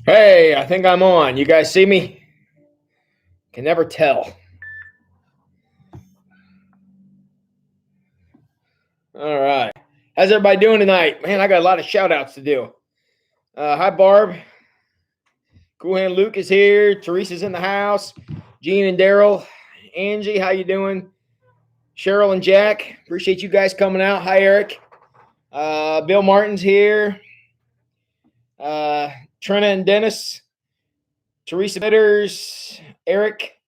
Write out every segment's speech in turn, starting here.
Hey, I think I'm on. You guys see me? Can never tell. All right. How's everybody doing tonight? Man, I got a lot of shout outs to do. Hi, Barb. Cool Hand Luke is here. Teresa's in the house. Gene and Daryl. Angie, how you doing? Cheryl and Jack. Appreciate you guys coming out. Hi, Eric. Bill Martin's here. Trina and Dennis. Teresa Bitters. Eric.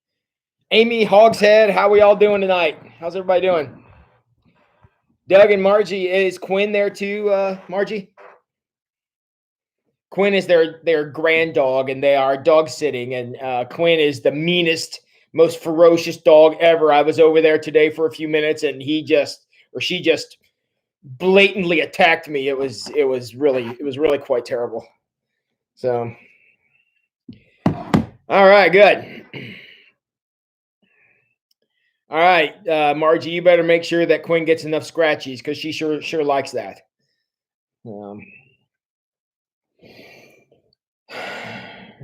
Amy Hogshead. How we all doing tonight? How's everybody doing? Doug and Margie, is Quinn there too, Margie? Quinn is their grand dog, and they are dog sitting. And Quinn is the meanest, most ferocious dog ever. I was over there today for a few minutes, and she just blatantly attacked me. It was really quite terrible. So, all right, good. All right, Margie, you better make sure that Quinn gets enough scratchies because she sure likes that. All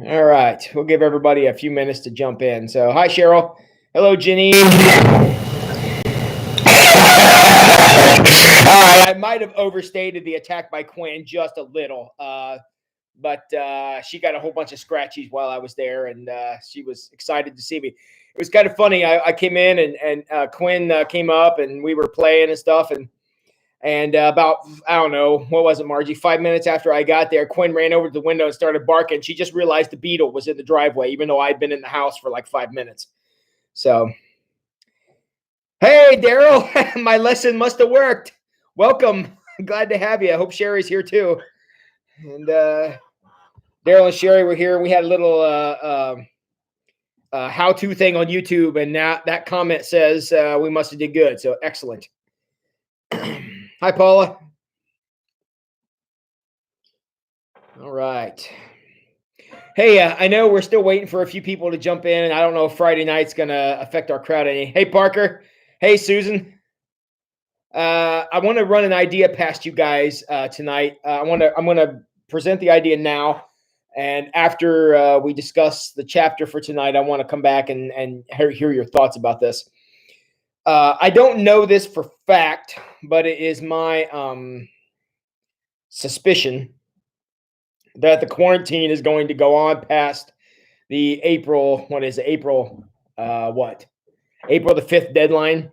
right, we'll give everybody a few minutes to jump in. So, hi, Cheryl. Hello, Janine. All right, I might have overstated the attack by Quinn just a little, but she got a whole bunch of scratchies while I was there, and she was excited to see me. It was kind of funny. I came in, and Quinn came up, and we were playing and stuff, and about, I don't know, what was it, Margie? 5 minutes after I got there, Quinn ran over to the window and started barking. She just realized the beetle was in the driveway, even though I'd been in the house for like 5 minutes. So, hey, Daryl, my lesson must have worked. Welcome. Glad to have you. I hope Sherry's here too. And Daryl and Sherry were here. We had a little how-to thing on YouTube, and that comment says we must have did good. So, excellent. Hi, Paula. All right. Hey, I know we're still waiting for a few people to jump in, and I don't know if Friday night's going to affect our crowd any. Hey, Parker. Hey, Susan. I want to run an idea past you guys tonight. I'm going to present the idea now, and after we discuss the chapter for tonight, I want to come back and hear your thoughts about this. I don't know this for fact, but it is my suspicion that the quarantine is going to go on past the April, what is it? April the 5th deadline.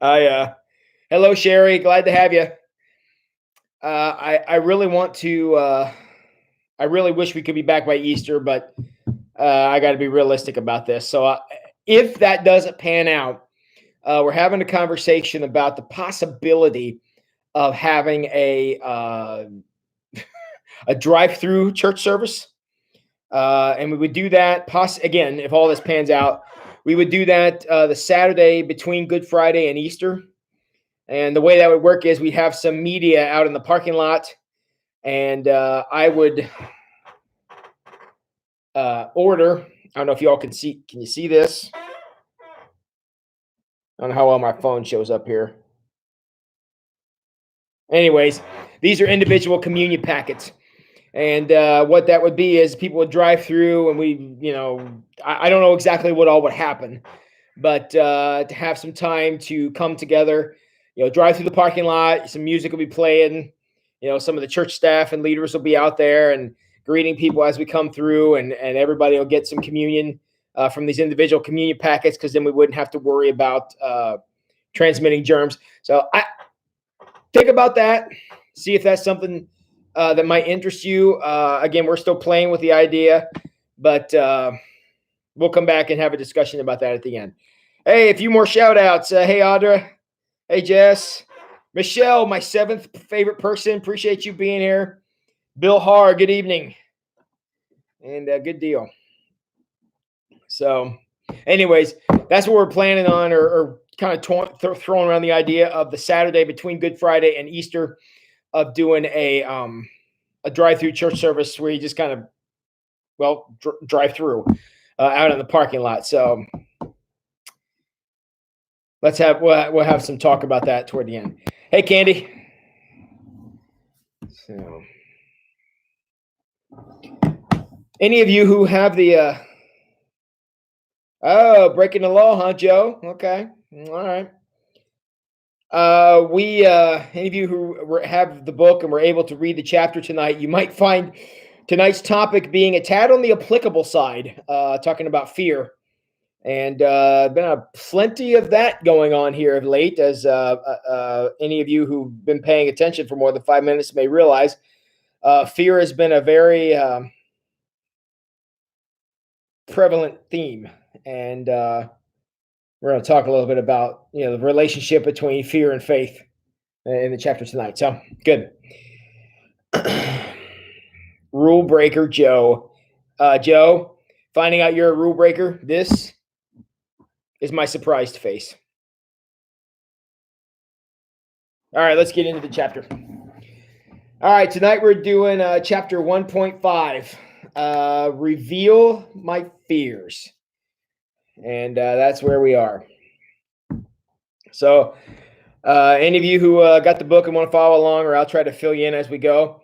Hello, Sherry. Glad to have you. I really want to, I really wish we could be back by Easter, but I got to be realistic about this. So if that doesn't pan out, we're having a conversation about the possibility of having a drive-through church service. And we would do that, again, if all this pans out, we would do that the Saturday between Good Friday and Easter. And the way that would work is we'd have some media out in the parking lot, and I would order. I don't know if y'all can see. Can you see this? I don't know how well my phone shows up here. Anyways, these are individual communion packets. And what that would be is people would drive through, and I don't know exactly what all would happen, but to have some time to come together, drive through the parking lot, some music will be playing, some of the church staff and leaders will be out there and greeting people as we come through, and everybody will get some communion from these individual communion packets, because then we wouldn't have to worry about transmitting germs. So I think about that, see if that's something that might interest you. Again, we're still playing with the idea, but we'll come back and have a discussion about that at the end. Hey, a few more shout outs. Hey, Audra. Hey, Jess. Michelle, my 7th favorite person. Appreciate you being here. Bill Haar, good evening. And good deal. So, anyways, that's what we're planning on, or kind of throwing around the idea of the Saturday between Good Friday and Easter, of doing a drive-through church service where you just kind of, drive through out in the parking lot. So we'll have some talk about that toward the end. Hey, Candy. So Any of you who have the breaking the law, huh, Joe? Okay, all right. Any of you who have the book and were able to read the chapter tonight, you might find tonight's topic being a tad on the applicable side, talking about fear. And been a plenty of that going on here of late, as any of you who've been paying attention for more than 5 minutes may realize. Fear has been a very prevalent theme, and we're going to talk a little bit about the relationship between fear and faith in the chapter tonight. So good. Rule breaker Joe. Joe, finding out you're a rule breaker, this is my surprised face. All right, let's get into the chapter. All right, tonight we're doing chapter 1.5, Reveal My Fears. And that's where we are. So any of you who got the book and want to follow along, or I'll try to fill you in as we go.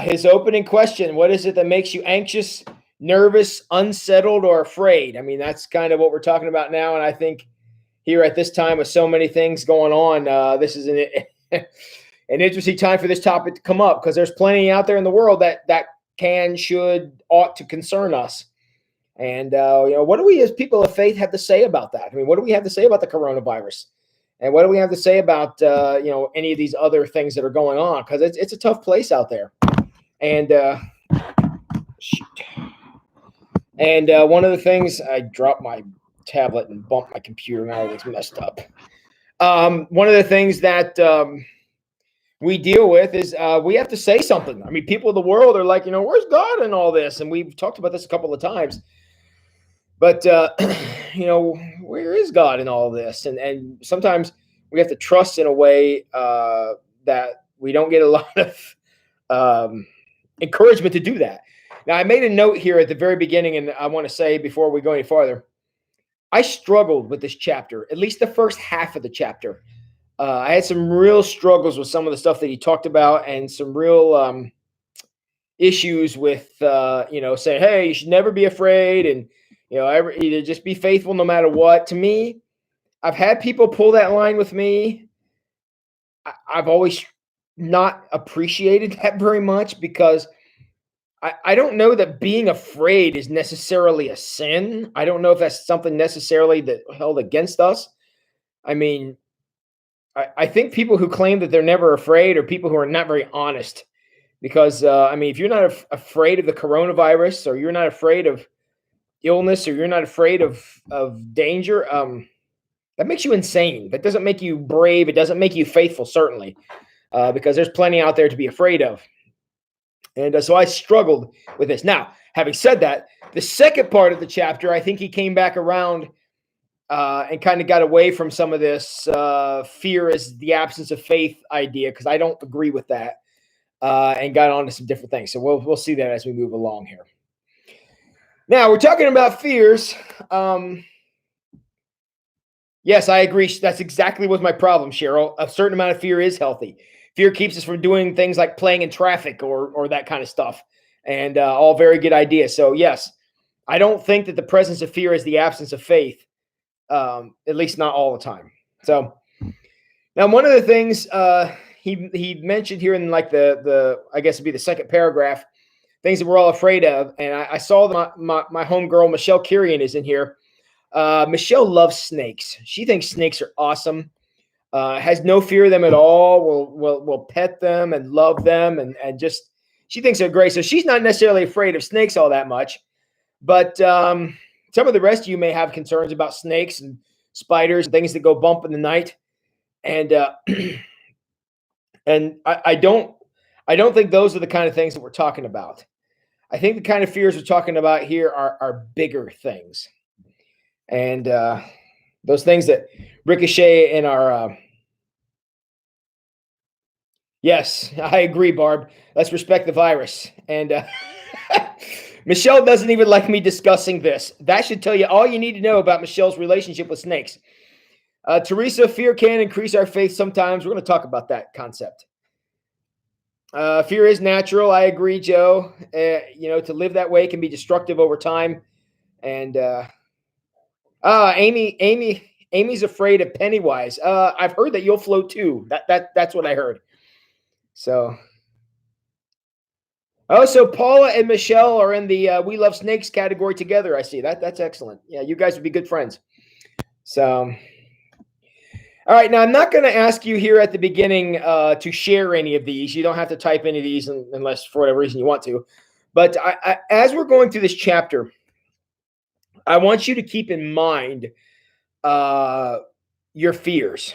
His opening question, what is it that makes you anxious, nervous, unsettled, or afraid? I mean, that's kind of what we're talking about now. And I think here at this time with so many things going on, this is an interesting time for this topic to come up, because there's plenty out there in the world that can, should, ought to concern us. And, what do we as people of faith have to say about that? I mean, what do we have to say about the coronavirus? And what do we have to say about, any of these other things that are going on? Because it's a tough place out there. And, shoot. And one of the things, I dropped my tablet and bumped my computer. Now it's messed up. One of the things that we deal with is we have to say something. I mean, people of the world are like, where's God in all this? And we've talked about this a couple of times. But, where is God in all this? And sometimes we have to trust in a way that we don't get a lot of encouragement to do that. Now, I made a note here at the very beginning, and I want to say before we go any farther, I struggled with this chapter, at least the first half of the chapter. I had some real struggles with some of the stuff that he talked about, and some real issues with, saying, hey, you should never be afraid, and either just be faithful no matter what. To me, I've had people pull that line with me. I've always not appreciated that very much, because I don't know that being afraid is necessarily a sin. I don't know if that's something necessarily that held against us. I mean, I think people who claim that they're never afraid are people who are not very honest, because, if you're not afraid of the coronavirus, or you're not afraid of illness, or you're not afraid of danger, that makes you insane. That doesn't make you brave. It doesn't make you faithful, certainly, because there's plenty out there to be afraid of. And so I struggled with this. Now, having said that, the second part of the chapter, I think he came back around and kind of got away from some of this fear is the absence of faith idea, because I don't agree with that, and got on to some different things. So we'll see that as we move along here. Now, we're talking about fears. Yes, I agree. That's exactly what's my problem, Cheryl. A certain amount of fear is healthy. Fear keeps us from doing things like playing in traffic or that kind of stuff, and all very good ideas. So, yes, I don't think that the presence of fear is the absence of faith, at least not all the time. So, now one of the things he mentioned here in like the I guess it'd be the second paragraph, things that we're all afraid of, and I saw my homegirl Michelle Kirian is in here. Michelle loves snakes. She thinks snakes are awesome. Has no fear of them at all. Will pet them and love them, and just she thinks they're great. So she's not necessarily afraid of snakes all that much. But some of the rest of you may have concerns about snakes and spiders and things that go bump in the night. And and I don't think those are the kind of things that we're talking about. I think the kind of fears we're talking about here are bigger things. And those things that ricochet in our yes, I agree, Barb. Let's respect the virus. And Michelle doesn't even like me discussing this. That should tell you all you need to know about Michelle's relationship with snakes. Teresa, fear can increase our faith sometimes. We're going to talk about that concept. Fear is natural. I agree, Joe. To live that way can be destructive over time. And Amy's afraid of Pennywise. I've heard that you'll float too. That's what I heard. So, so Paula and Michelle are in the We Love Snakes category together. I see that. That's excellent. Yeah, you guys would be good friends. So, all right. Now, I'm not going to ask you here at the beginning to share any of these. You don't have to type any of these unless for whatever reason you want to. But as we're going through this chapter, I want you to keep in mind your fears.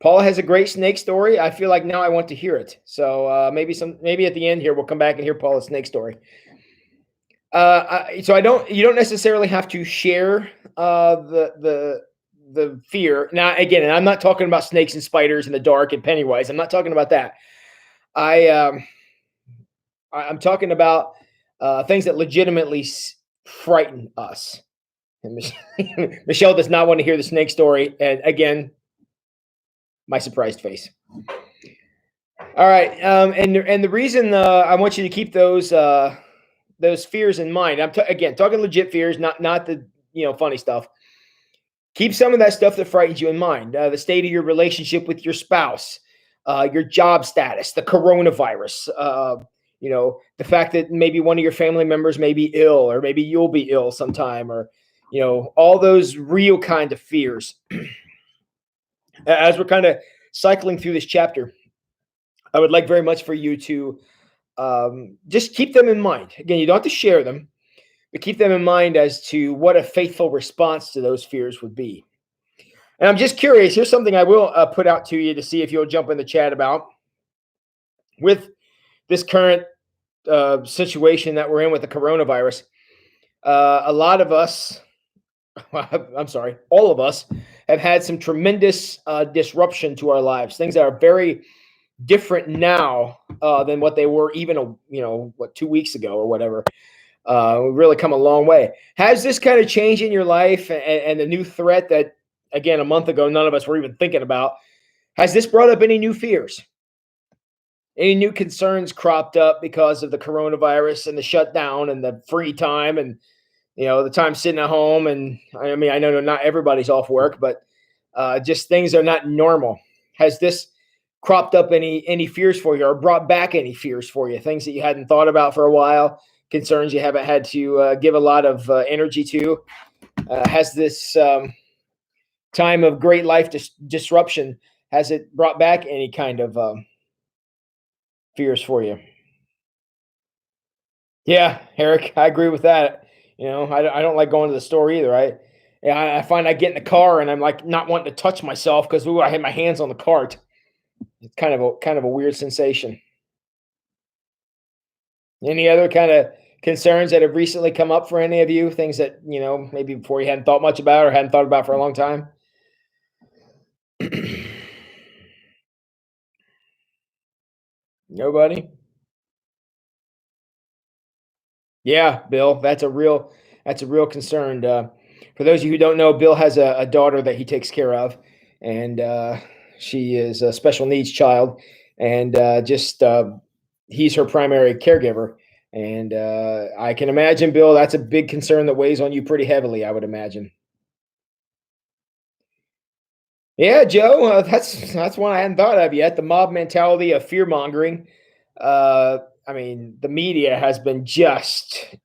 Paula has a great snake story. I feel like now I want to hear it. So maybe at the end here we'll come back and hear Paula's snake story. You don't necessarily have to share the fear. Now again, and I'm not talking about snakes and spiders in the dark and Pennywise. I'm not talking about that. I'm talking about things that legitimately frighten us. And Michelle does not want to hear the snake story. And again, my surprised face. All right, and the reason I want you to keep those fears in mind. I'm again talking legit fears, not the funny stuff. Keep some of that stuff that frightens you in mind. The state of your relationship with your spouse, your job status, the coronavirus. The fact that maybe one of your family members may be ill, or maybe you'll be ill sometime, or all those real kind of fears. As we're kind of cycling through this chapter, I would like very much for you to just keep them in mind. Again, you don't have to share them, but keep them in mind as to what a faithful response to those fears would be. And I'm just curious. Here's something I will put out to you to see if you'll jump in the chat about. With this current situation that we're in with the coronavirus, a lot of us, I'm sorry, all of us have had some tremendous disruption to our lives. Things that are very different now than what they were even 2 weeks ago or whatever. We've really come a long way. Has this kind of change in your life and the new threat that, again, a month ago none of us were even thinking about, has this brought up any new fears? Any new concerns cropped up because of the coronavirus and the shutdown and the free time and the time sitting at home? And I mean, I know not everybody's off work, but just things are not normal. Has this cropped up any fears for you, or brought back any fears for you? Things that you hadn't thought about for a while, concerns you haven't had to give a lot of energy to. Has this time of great life disruption, has it brought back any kind of fears for you? Yeah, Eric, I agree with that. I don't like going to the store either. I find I get in the car and I'm like not wanting to touch myself because I had my hands on the cart. It's kind of a weird sensation. Any other kind of concerns that have recently come up for any of you? Things that maybe before you hadn't thought much about or hadn't thought about for a long time? Nobody? Yeah, Bill, that's a real concern. For those of you who don't know, Bill has a daughter that he takes care of, and she is a special needs child, and he's her primary caregiver. And I can imagine, Bill, that's a big concern that weighs on you pretty heavily, I would imagine. Yeah, Joe, that's one I hadn't thought of yet. The mob mentality of fear mongering. I mean, the media has been just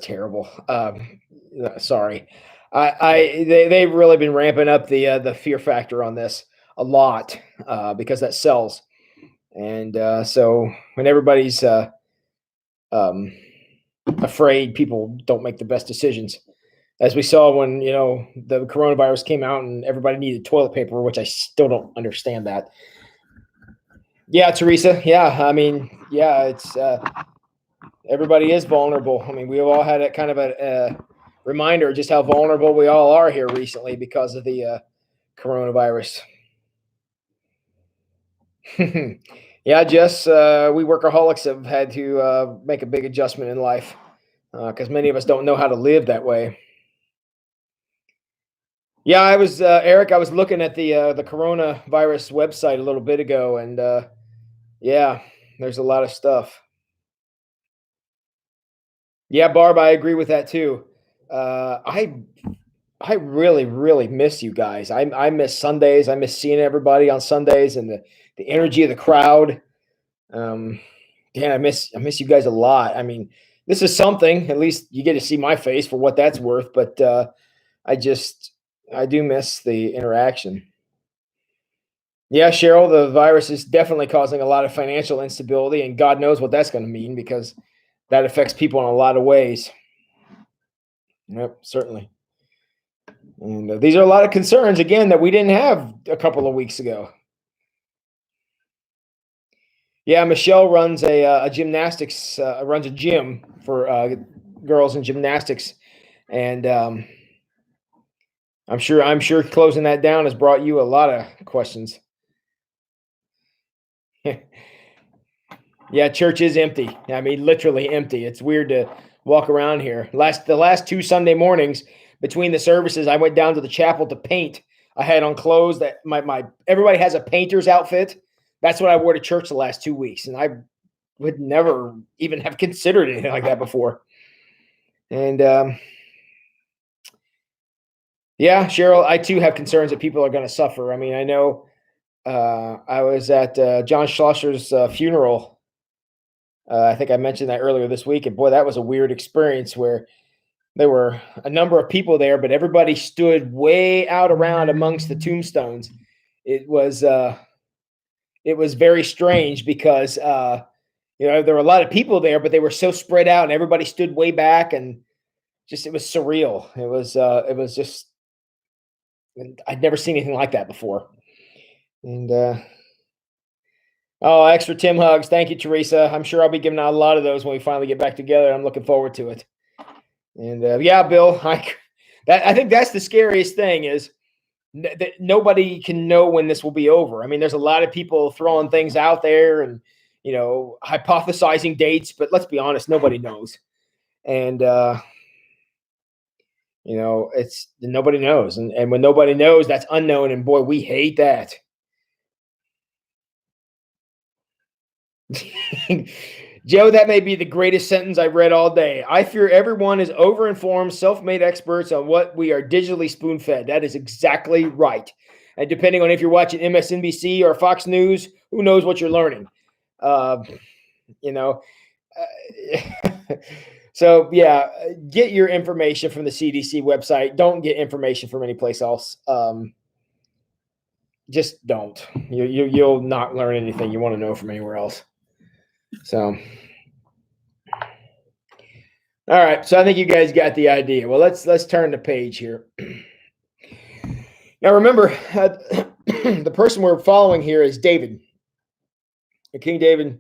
terrible. Sorry, they've really been ramping up the fear factor on this a lot because that sells, and so when everybody's afraid, people don't make the best decisions. As we saw when the coronavirus came out and everybody needed toilet paper, which I still don't understand that. Yeah, Teresa. Yeah, I mean, yeah, it's everybody is vulnerable. I mean, we've all had a kind of a reminder just how vulnerable we all are here recently because of the coronavirus. Yeah, Jess, we workaholics have had to make a big adjustment in life because many of us don't know how to live that way. Yeah, I was Eric. I was looking at the coronavirus website a little bit ago, and yeah, there's a lot of stuff. Yeah, Barb, I agree with that too. I really really miss you guys. I miss Sundays. I miss seeing everybody on Sundays and the energy of the crowd. Um, yeah, I miss you guys a lot. I mean, this is something. At least you get to see my face for what that's worth. But I just I do miss the interaction. Yeah, Cheryl, the virus is definitely causing a lot of financial instability, and God knows what that's going to mean because that affects people in a lot of ways. Yep, certainly. And these are a lot of concerns again that we didn't have a couple of weeks ago. Yeah, Michelle runs a gymnastics, runs a gym for girls in gymnastics, and I'm sure closing that down has brought you a lot of questions. Yeah, church is empty. I mean, literally empty. It's weird to walk around here. The last two Sunday mornings between the services, I went down to the chapel to paint. I had on clothes that my everybody has a painter's outfit. That's what I wore to church the last 2 weeks, and I would never even have considered anything like that before. And yeah, Cheryl, I too have concerns that people are going to suffer. I mean, I know I was at John Schlosser's funeral. I think I mentioned that earlier this week, and boy, that was a weird experience where there were a number of people there, but everybody stood way out around amongst the tombstones. It was uh, it was very strange because there were a lot of people there, but they were so spread out, and everybody stood way back, and just it was surreal. It was just I'd never seen anything like that before. And oh, extra Tim hugs. Thank you, Teresa. I'm sure I'll be giving out a lot of those when we finally get back together. I'm looking forward to it. And yeah, Bill, I think that's the scariest thing is that nobody can know when this will be over. I mean, there's a lot of people throwing things out there and hypothesizing dates, but let's be honest, nobody knows. And it's nobody knows, and when nobody knows, that's unknown, and boy, we hate that. Joe, that may be the greatest sentence I've read all day. I fear everyone is overinformed, self-made experts on what we are digitally spoon-fed. That is exactly right. And depending on if you're watching MSNBC or Fox News, who knows what you're learning? Uh, you know. So yeah, get your information from the CDC website. Don't get information from any place else. Just don't. You'll not learn anything you want to know from anywhere else. So. All right, so I think you guys got the idea. Well, let's turn the page here. Now, remember, the person we're following here is David, King David.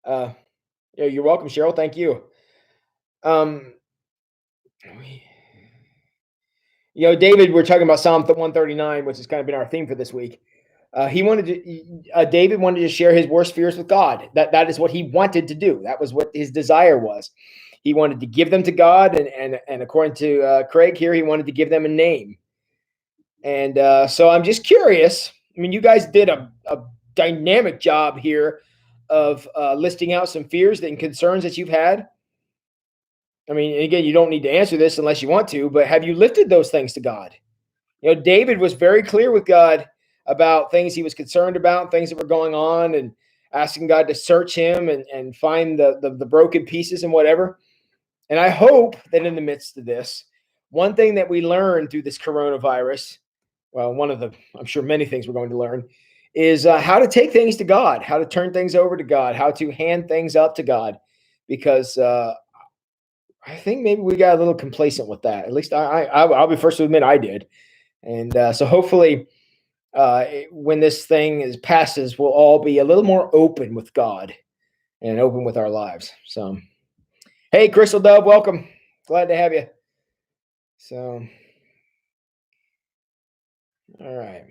You're welcome, Cheryl. Thank you. David, we're talking about Psalm 139, which has kind of been our theme for this week. David wanted to share his worst fears with God. That is what he wanted to do. That was what his desire was. He wanted to give them to God, and according to Craig here, he wanted to give them a name. And so I'm just curious. I mean, you guys did a dynamic job here of listing out some fears and concerns that you've had. I mean, again, you don't need to answer this unless you want to, but have you lifted those things to God? David was very clear with God about things he was concerned about, things that were going on, and asking God to search him and find the broken pieces and whatever. And I hope that in the midst of this, one thing that we learned through this coronavirus, well, I'm sure many things we're going to learn, is how to take things to God, how to turn things over to God, how to hand things up to God, because I think maybe we got a little complacent with that. At least I'll be first to admit I did. And so hopefully when this thing passes, we'll all be a little more open with God and open with our lives. So, hey, Crystal Dove, welcome. Glad to have you. So, all right.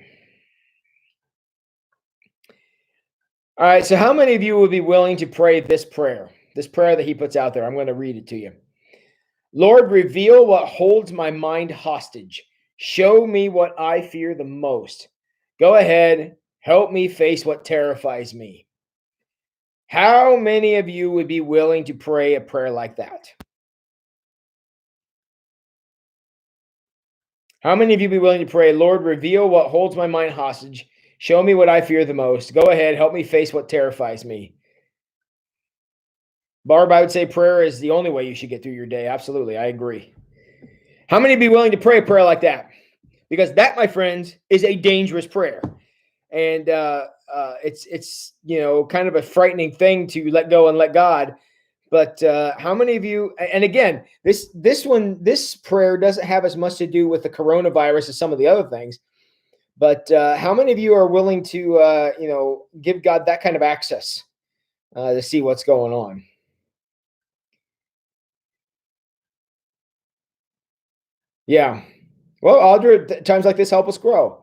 All right. So, how many of you would be willing to pray this prayer that he puts out there? I'm going to read it to you. Lord, reveal what holds my mind hostage. Show me what I fear the most. Go ahead, help me face what terrifies me. How many of you would be willing to pray a prayer like that? How many of you be willing to pray, Lord, reveal what holds my mind hostage. Show me what I fear the most. Go ahead, help me face what terrifies me. Barb, I would say prayer is the only way you should get through your day. Absolutely, I agree. How many be willing to pray a prayer like that? Because that, my friends, is a dangerous prayer, and it's kind of a frightening thing to let go and let God. But how many of you? And again, this prayer doesn't have as much to do with the coronavirus as some of the other things. But how many of you are willing to give God that kind of access to see what's going on? Yeah. Well, Audra, times like this help us grow.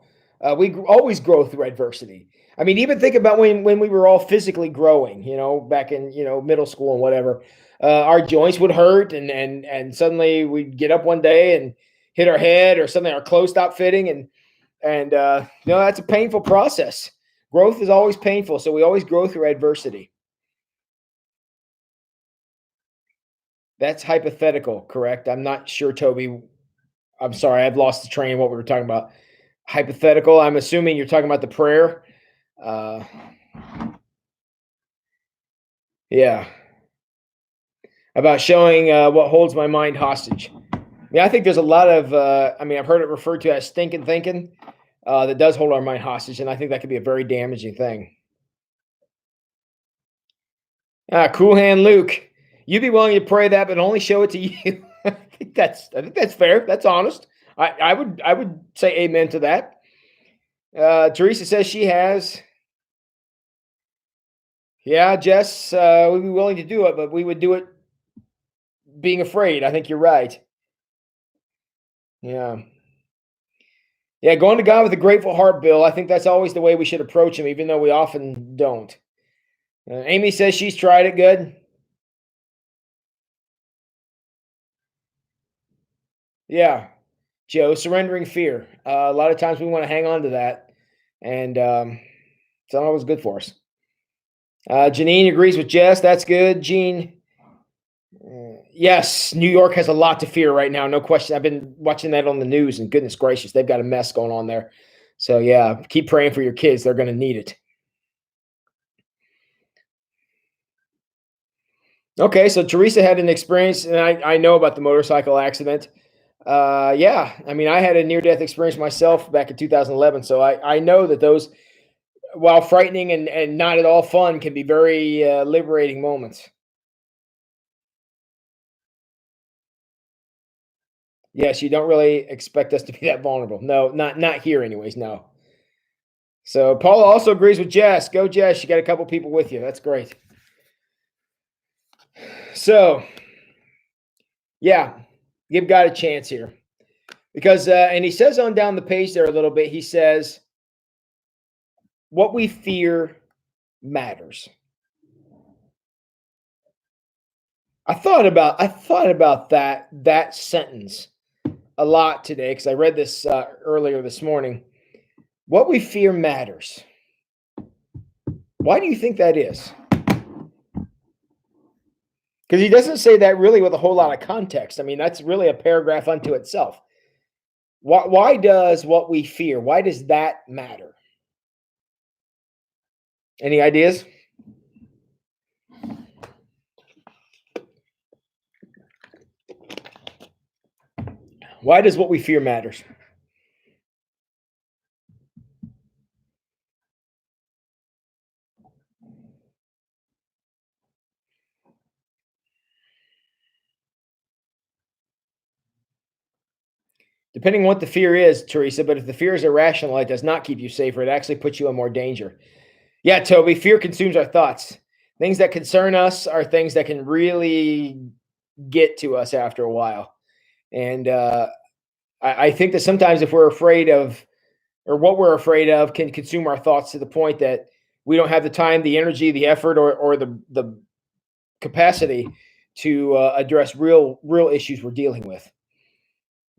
We always grow through adversity. I mean, even think about when we were all physically growing, back in, middle school and whatever. Our joints would hurt and suddenly we'd get up one day and hit our head or suddenly our clothes stopped fitting and that's a painful process. Growth is always painful, so we always grow through adversity. That's hypothetical, correct? I'm not sure, Toby. I'm sorry, I've lost the train of what we were talking about. Hypothetical, I'm assuming you're talking about the prayer. Uh, yeah, about showing what holds my mind hostage. Yeah, I think there's a lot of, I've heard it referred to as stinking thinking that does hold our mind hostage, and I think that could be a very damaging thing. Cool hand Luke, you'd be willing to pray that, but only show it to you. I think that's fair. That's honest. I would say amen to that. Teresa says she has. Yeah, Jess, we'd be willing to do it, but we would do it being afraid. I think you're right. Yeah. Yeah, going to God with a grateful heart, Bill. I think that's always the way we should approach him, even though we often don't. Amy says she's tried it. Good. Yeah. Joe, surrendering fear. A lot of times we want to hang on to that, and it's not always good for us. Janine agrees with Jess. That's good. Gene, yes, New York has a lot to fear right now. No question. I've been watching that on the news, and goodness gracious, they've got a mess going on there. So, yeah, keep praying for your kids. They're going to need it. Okay, so Teresa had an experience, and I know about the motorcycle accident. Yeah, I had a near-death experience myself back in 2011, so I know that those, while frightening and not at all fun, can be very liberating moments. Yes, you don't really expect us to be that vulnerable. No, not here, anyways. No. So Paula also agrees with Jess. Go, Jess. You got a couple people with you. That's great. So, yeah, give God a chance here. Because, and he says on down the page there a little bit, he says, what we fear matters. I thought about that sentence a lot today because I read this earlier this morning. What we fear matters. Why do you think that is? Because he doesn't say that really with a whole lot of context. That's really a paragraph unto itself. Why does what we fear, why does that matter? Any ideas? Why does what we fear matters? Depending on what the fear is, Teresa, but if the fear is irrational, it does not keep you safer. It actually puts you in more danger. Yeah, Toby, fear consumes our thoughts. Things that concern us are things that can really get to us after a while. And I think that sometimes if we're afraid of, or what we're afraid of can consume our thoughts to the point that we don't have the time, the energy, the effort, or the capacity to address real issues we're dealing with.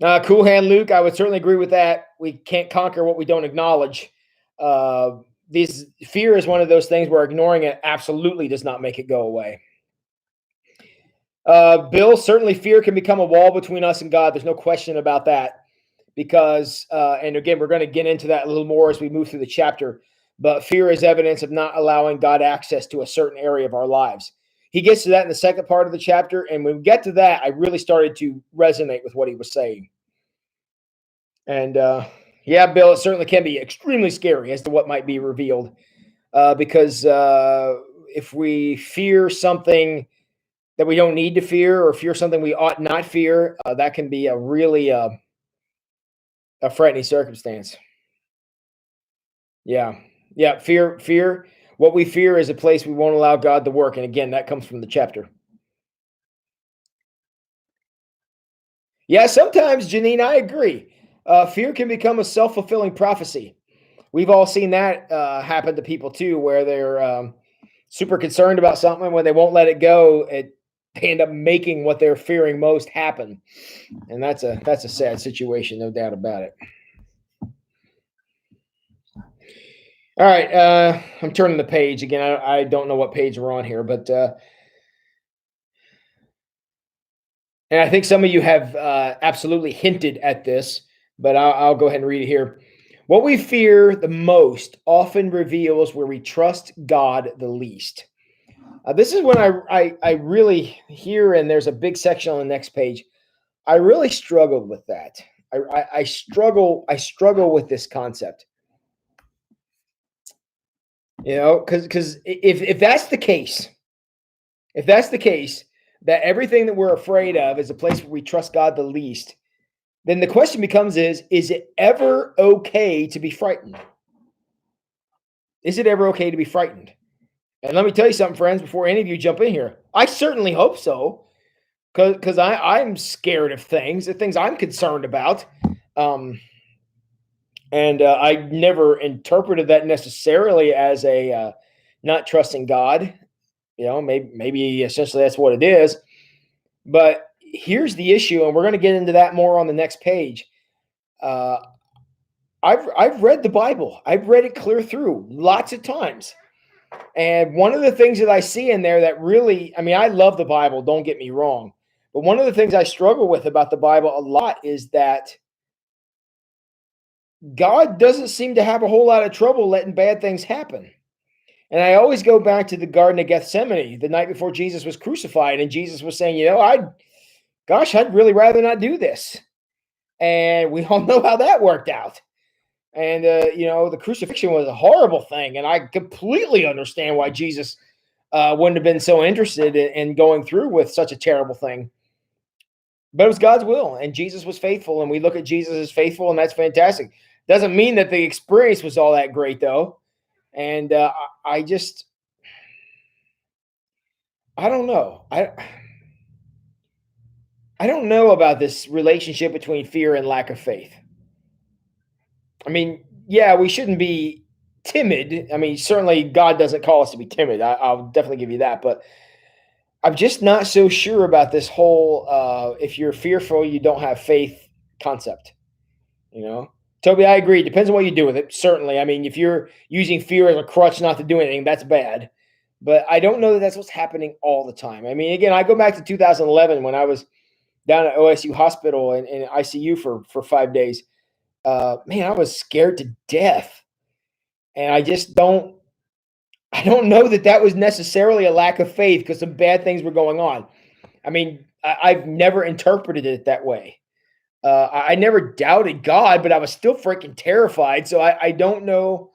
Cool hand, Luke. I would certainly agree with that. We can't conquer what we don't acknowledge. Uh, these fear is one of those things where ignoring it absolutely does not make it go away. Bill, certainly fear can become a wall between us and God. There's no question about that. Because, and again, we're going to get into that a little more as we move through the chapter. But fear is evidence of not allowing God access to a certain area of our lives. He gets to that in the second part of the chapter. And when we get to that, I really started to resonate with what he was saying. And yeah, Bill, it certainly can be extremely scary as to what might be revealed. Because if we fear something that we don't need to fear, or fear something we ought not fear, that can be a really a frightening circumstance. Yeah. Yeah. Fear. What we fear is a place we won't allow God to work. And again, that comes from the chapter. Yeah. Sometimes, Janine, I agree. Fear can become a self fulfilling prophecy. We've all seen that happen to people too, where they're super concerned about something. When they won't let it go, they end up making what they're fearing most happen. And that's a sad situation, no doubt about it. All right, I'm turning the page again. I don't know what page we're on here, but and I think some of you have absolutely hinted at this, but I'll go ahead and read it here. What we fear the most often reveals where we trust God the least. This is when I really hear, and there's a big section on the next page. I really struggled with that. I struggle with this concept. Because if that's the case, if that's the case, that everything that we're afraid of is a place where we trust God the least, then the question becomes is it ever okay to be frightened? Is it ever okay to be frightened? And let me tell you something, friends, before any of you jump in here. I certainly hope so, because I'm scared of things, the things I'm concerned about. Um, and I never interpreted that necessarily as a not trusting God. Maybe essentially that's what it is. But here's the issue, and we're going to get into that more on the next page. Uh, I've read the Bible. I've read it clear through lots of times. And one of the things that I see in there that really, I mean, I love the Bible, don't get me wrong. But one of the things I struggle with about the Bible a lot is that God doesn't seem to have a whole lot of trouble letting bad things happen. And I always go back to the Garden of Gethsemane, the night before Jesus was crucified, and Jesus was saying, I'd really rather not do this. And we all know how that worked out. And the crucifixion was a horrible thing, and I completely understand why Jesus wouldn't have been so interested in going through with such a terrible thing. But it was God's will, and Jesus was faithful, and we look at Jesus as faithful, and that's fantastic. Doesn't mean that the experience was all that great, though. And I just, I don't know. I don't know about this relationship between fear and lack of faith. I mean, yeah, we shouldn't be timid. I mean, certainly God doesn't call us to be timid. I'll definitely give you that. But I'm just not so sure about this whole if you're fearful, you don't have faith concept. You know, Toby, I agree. Depends on what you do with it. Certainly. I mean, if you're using fear as a crutch not to do anything, that's bad. But I don't know that that's what's happening all the time. I mean, again, I go back to 2011 when I was down at OSU Hospital in ICU for 5 days. Man, I was scared to death, and I don't know that that was necessarily a lack of faith because some bad things were going on. I mean, I've never interpreted it that way. I never doubted God, but I was still freaking terrified. So I don't know.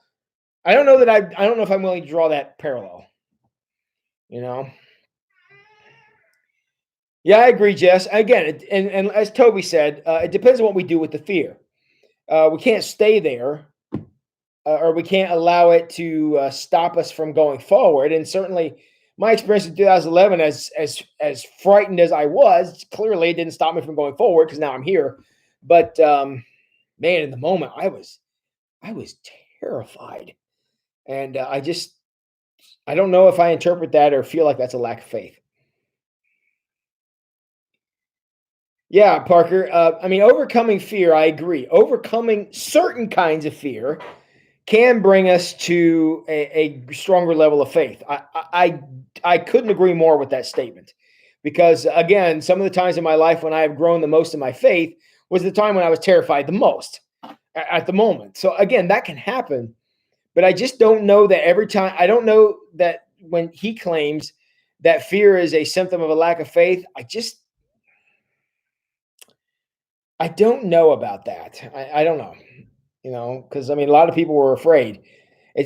I don't know that I don't know if I'm willing to draw that parallel. You know. Yeah, I agree, Jess. Again, and as Toby said, it depends on what we do with the fear. We can't stay there, or we can't allow it to stop us from going forward. And certainly, my experience in 2011, as frightened as I was, clearly it didn't stop me from going forward because now I'm here. But man, in the moment, I was terrified, and I don't know if I interpret that or feel like that's a lack of faith. Yeah, Parker. I mean, overcoming fear, I agree. Overcoming certain kinds of fear can bring us to a stronger level of faith. I couldn't agree more with that statement, because again, some of the times in my life when I have grown the most in my faith was the time when I was terrified the most at the moment. So again, that can happen, but I just don't know that every time. I don't know that when he claims that fear is a symptom of a lack of faith, I don't know about that. I don't know, because I mean, a lot of people were afraid.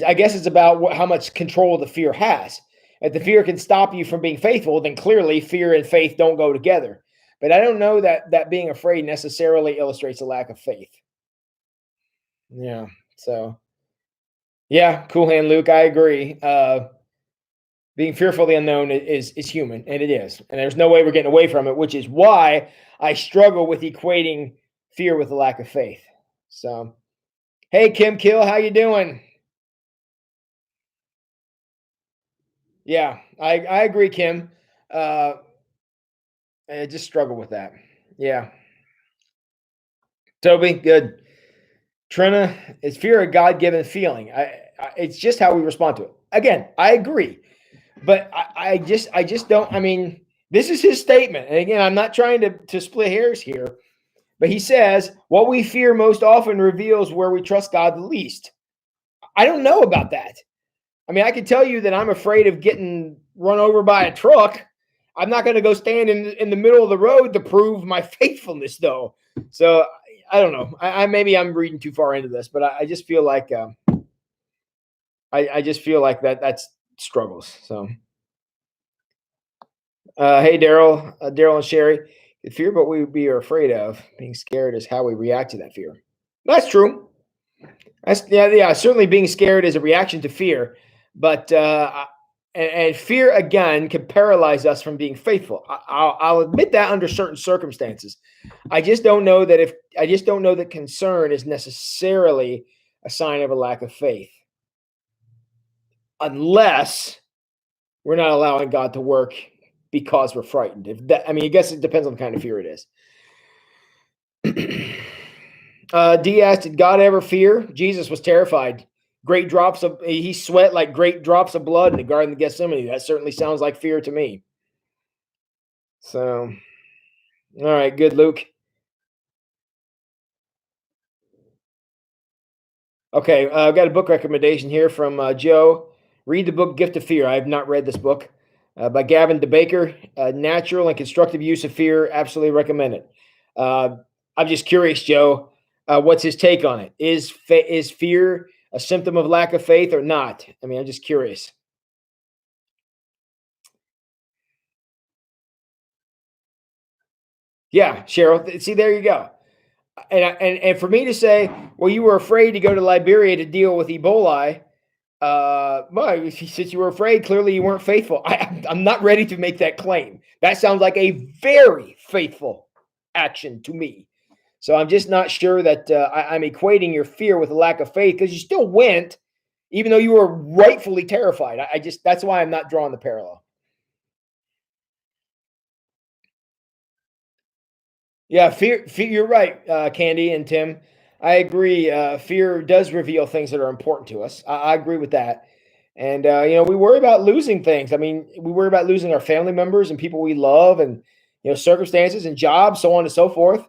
I guess it's about how much control the fear has. If the fear can stop you from being faithful, then clearly fear and faith don't go together. But I don't know that being afraid necessarily illustrates a lack of faith. Yeah. So yeah, cool hand, Luke. I agree. Being fearful of the unknown is human, and it is, and there's no way we're getting away from it. Which is why I struggle with equating fear with a lack of faith. So, hey, Kim Kill, how you doing? Yeah, I agree, Kim. Uh, I just struggle with that. Yeah. Toby, good. Trina, is fear a God given feeling? It's just how we respond to it. Again, I agree, but I just don't. I mean, this is his statement, and again, I'm not trying to split hairs here, but he says what we fear most often reveals where we trust God the least. I don't know about that. I mean, I can tell you that I'm afraid of getting run over by a truck. I'm not going to go stand in the middle of the road to prove my faithfulness, though. So I don't know. I maybe I'm reading too far into this, but I just feel like I just feel like that's struggles. So hey, Daryl, Daryl and Sherry, the fear what we are afraid of, being scared is how we react to that fear. That's true. That's yeah. Certainly, being scared is a reaction to fear, but and fear again can paralyze us from being faithful. I'll admit that under certain circumstances. I just don't know that concern is necessarily a sign of a lack of faith, unless we're not allowing God to work because we're frightened. If that, I mean, I guess it depends on the kind of fear it is. D asked, did God ever fear? Jesus was terrified. He sweat like great drops of blood in the Garden of Gethsemane. That certainly sounds like fear to me. So, all right, good, Luke. Okay, I've got a book recommendation here from Joe. Read the book Gift of Fear. I have not read this book by Gavin DeBaker. Natural and constructive use of fear. Absolutely recommend it. I'm just curious, Joe. What's his take on it? Is fear a symptom of lack of faith or not? I mean, I'm just curious. Yeah, Cheryl. See, there you go. And for me to say, well, you were afraid to go to Liberia to deal with Ebola. Well, since you were afraid, clearly you weren't faithful. I'm not ready to make that claim. That sounds like a very faithful action to me. So I'm just not sure that I'm equating your fear with a lack of faith, because you still went, even though you were rightfully terrified. I just that's why I'm not drawing the parallel. Yeah, fear. You're right, Candy and Tim. I agree. Fear does reveal things that are important to us. I agree with that. And we worry about losing things. I mean, we worry about losing our family members and people we love, and circumstances and jobs, so on and so forth.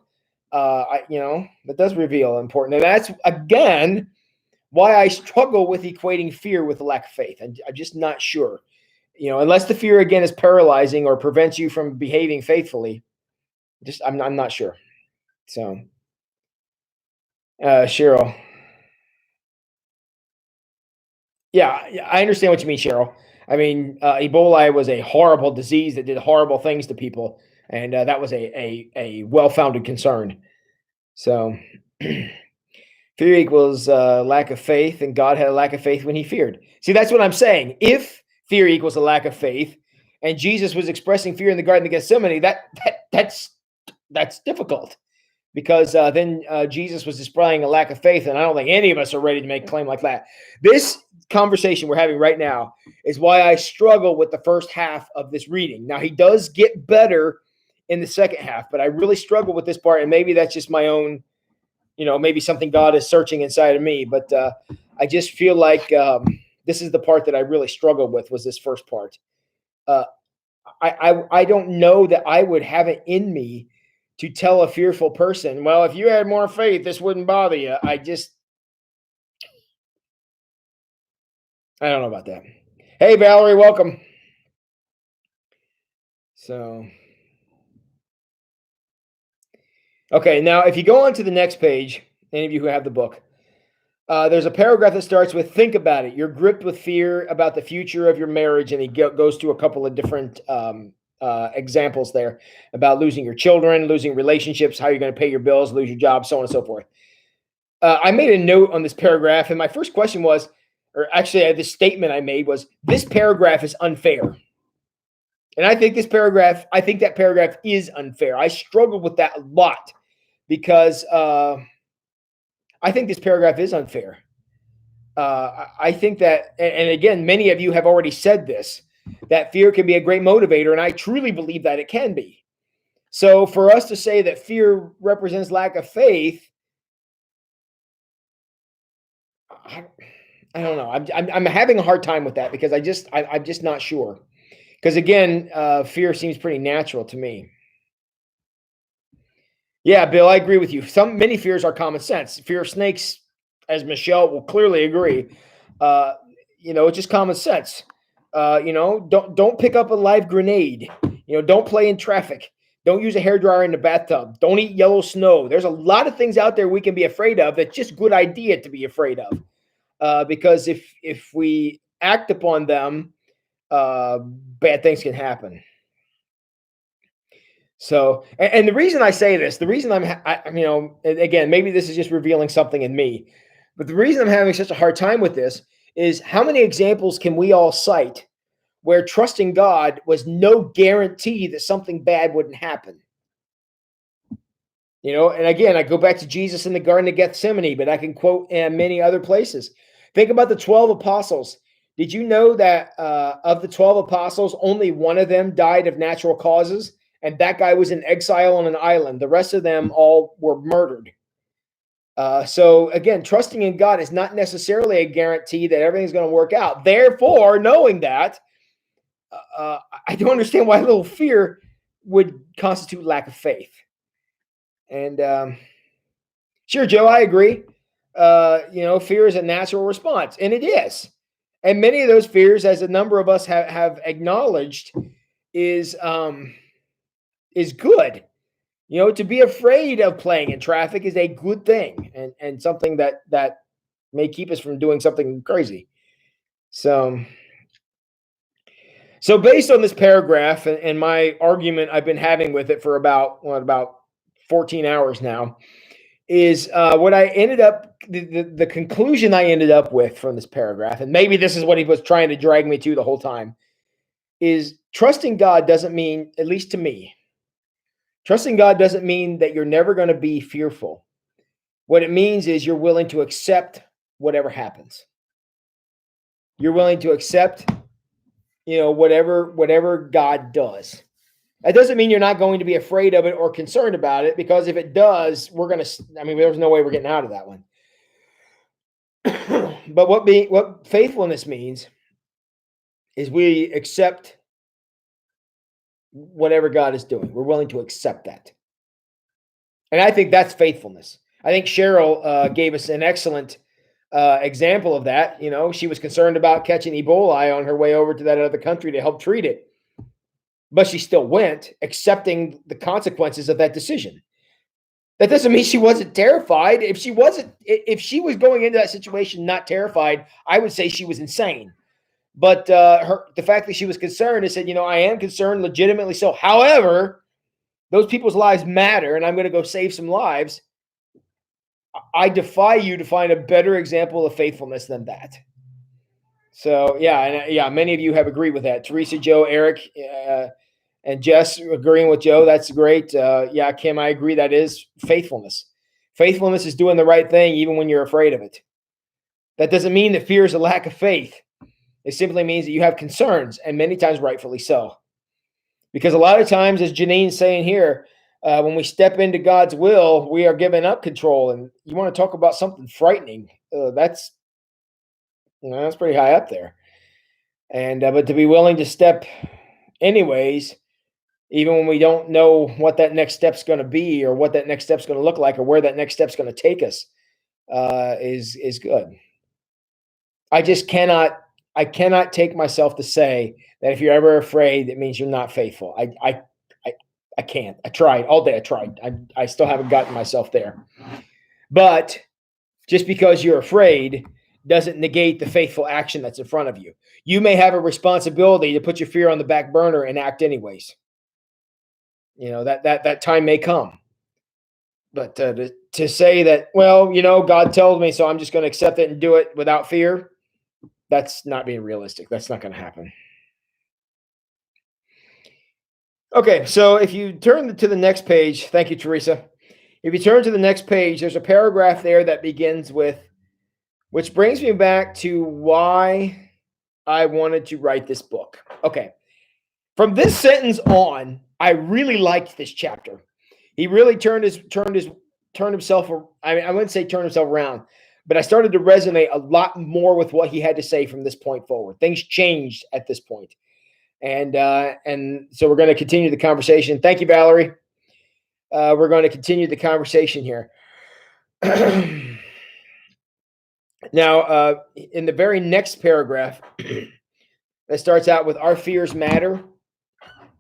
That does reveal important, and that's again why I struggle with equating fear with a lack of faith. I'm just not sure. Unless the fear again is paralyzing or prevents you from behaving faithfully. I'm not sure. So, Cheryl. Yeah, I understand what you mean, Cheryl. I mean, Ebola was a horrible disease that did horrible things to people, and that was a well founded concern. So, fear equals lack of faith, and God had a lack of faith when He feared. See, that's what I'm saying. If fear equals a lack of faith, and Jesus was expressing fear in the Garden of Gethsemane, that's difficult, because then Jesus was displaying a lack of faith, and I don't think any of us are ready to make a claim like that. This conversation we're having right now is why I struggle with the first half of this reading. Now, he does get better in the second half, but I really struggle with this part, and maybe that's just my own, maybe something God is searching inside of me. But I just feel like this is the part that I really struggled with, was this first part. I don't know that I would have it in me to tell a fearful person, well, if you had more faith, this wouldn't bother you. I don't know about that. Hey, Valerie, welcome. So, okay, now if you go on to the next page, any of you who have the book, there's a paragraph that starts with, think about it. You're gripped with fear about the future of your marriage. And he goes through a couple of different examples there about losing your children, losing relationships, how you're going to pay your bills, lose your job, so on and so forth. I made a note on this paragraph, and my first question was, or actually the statement I made was, this paragraph is unfair. And I think that paragraph is unfair. I struggled with that a lot because I think this paragraph is unfair. I think that, and again, many of you have already said this, that fear can be a great motivator, and I truly believe that it can be. So for us to say that fear represents lack of faith, I don't know. I'm having a hard time with that because I'm just not sure. Because again, fear seems pretty natural to me. Yeah, Bill, I agree with you. Many fears are common sense. Fear of snakes, as Michelle will clearly agree, it's just common sense. Don't pick up a live grenade. Don't play in traffic. Don't use a hairdryer in the bathtub. Don't eat yellow snow. There's a lot of things out there we can be afraid of that's just good idea to be afraid of. Because if we act upon them, bad things can happen. So, and the reason I say this, the reason again, maybe this is just revealing something in me, but the reason I'm having such a hard time with this is, how many examples can we all cite where trusting God was no guarantee that something bad wouldn't happen? And again, I go back to Jesus in the Garden of Gethsemane, but I can quote in many other places. Think about the 12 apostles. Did you know that of the 12 apostles, only one of them died of natural causes? And that guy was in exile on an island. The rest of them all were murdered. So again, trusting in God is not necessarily a guarantee that everything's going to work out. Therefore, knowing that, I don't understand why a little fear would constitute lack of faith. And sure, Joe, I agree. Fear is a natural response, and it is. And many of those fears, as a number of us have acknowledged, is good. To be afraid of playing in traffic is a good thing, and something that may keep us from doing something crazy. So based on this paragraph and my argument I've been having with it for about 14 hours now, is what I ended up, the conclusion I ended up with from this paragraph, and maybe this is what he was trying to drag me to the whole time, is trusting God doesn't mean, at least to me, trusting God doesn't mean that you're never going to be fearful. What it means is you're willing to accept whatever happens. You're willing to accept, whatever God does. That doesn't mean you're not going to be afraid of it or concerned about it, because if it does, there's no way we're getting out of that one. But what faithfulness means is we accept whatever God is doing. We're willing to accept that. And I think that's faithfulness. I think Cheryl gave us an excellent example of that. She was concerned about catching Ebola on her way over to that other country to help treat it. But she still went, accepting the consequences of that decision. That doesn't mean she wasn't terrified. If she was going into that situation not terrified, I would say she was insane. But the fact that she was concerned and said, I am concerned, legitimately so. However, those people's lives matter, and I'm going to go save some lives. I defy you to find a better example of faithfulness than that. So, many of you have agreed with that. Teresa, Joe, Eric, and Jess agreeing with Joe. That's great. Kim, I agree. That is faithfulness. Faithfulness is doing the right thing even when you're afraid of it. That doesn't mean that fear is a lack of faith. It simply means that you have concerns, and many times rightfully so. Because a lot of times, as Janine's saying here, when we step into God's will, we are giving up control. And you want to talk about something frightening? That's that's pretty high up there. And but to be willing to step anyways, even when we don't know what that next step's going to be, or what that next step's going to look like, or where that next step's going to take us, is good. I just cannot. I cannot take myself to say that if you're ever afraid, it means you're not faithful. I can't. I tried all day. I tried. I still haven't gotten myself there. But just because you're afraid doesn't negate the faithful action that's in front of you. You may have a responsibility to put your fear on the back burner and act anyways. That time may come. But to say that, well, God tells me, so I'm just going to accept it and do it without fear, that's not being realistic. That's not going to happen. Okay, so if you turn to the next page, thank you, Teresa. If you turn to the next page, there's a paragraph there that begins with, which brings me back to why I wanted to write this book. Okay, from this sentence on, I really liked this chapter. He really turned himself. I wouldn't say turned himself around, but I started to resonate a lot more with what he had to say from this point forward. Things changed at this point. And so we're going to continue the conversation. Thank you, Valerie. We're going to continue the conversation here. Now, in the very next paragraph, that starts out with "Our fears matter."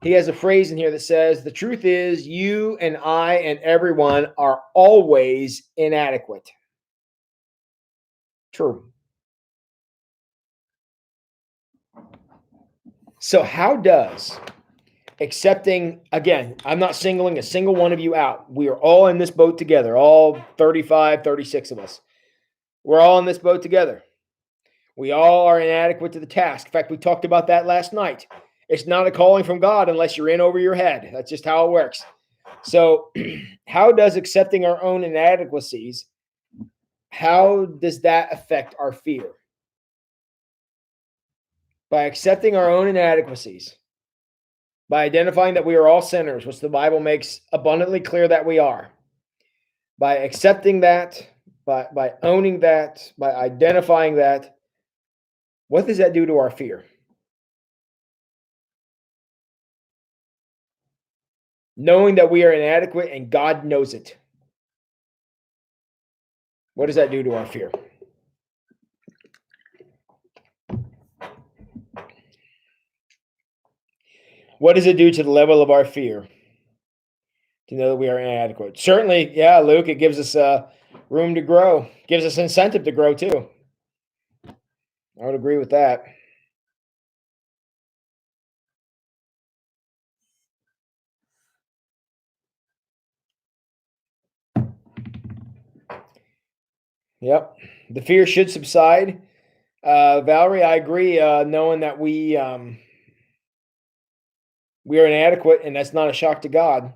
He has a phrase in here that says, "The truth is, you and I and everyone are always inadequate." True. So how does accepting, again, I'm not singling a single one of you out. We are all in this boat together, all 35, 36 of us. We're all in this boat together. We all are inadequate to the task. In fact, we talked about that last night. It's not a calling from God unless you're in over your head. That's just how it works. So how does accepting our own inadequacies, how does that affect our fear? By accepting our own inadequacies, by identifying that we are all sinners, which the Bible makes abundantly clear that we are, by accepting that, by owning that, by identifying that, what does that do to our fear? Knowing that we are inadequate and God knows it. What does that do to our fear? What does it do to the level of our fear to know that we are inadequate? Certainly, yeah, Luke, it gives us room to grow. Gives us incentive to grow too. I would agree with that. Yep. The fear should subside. Valerie, I agree, knowing that we are inadequate, and that's not a shock to God.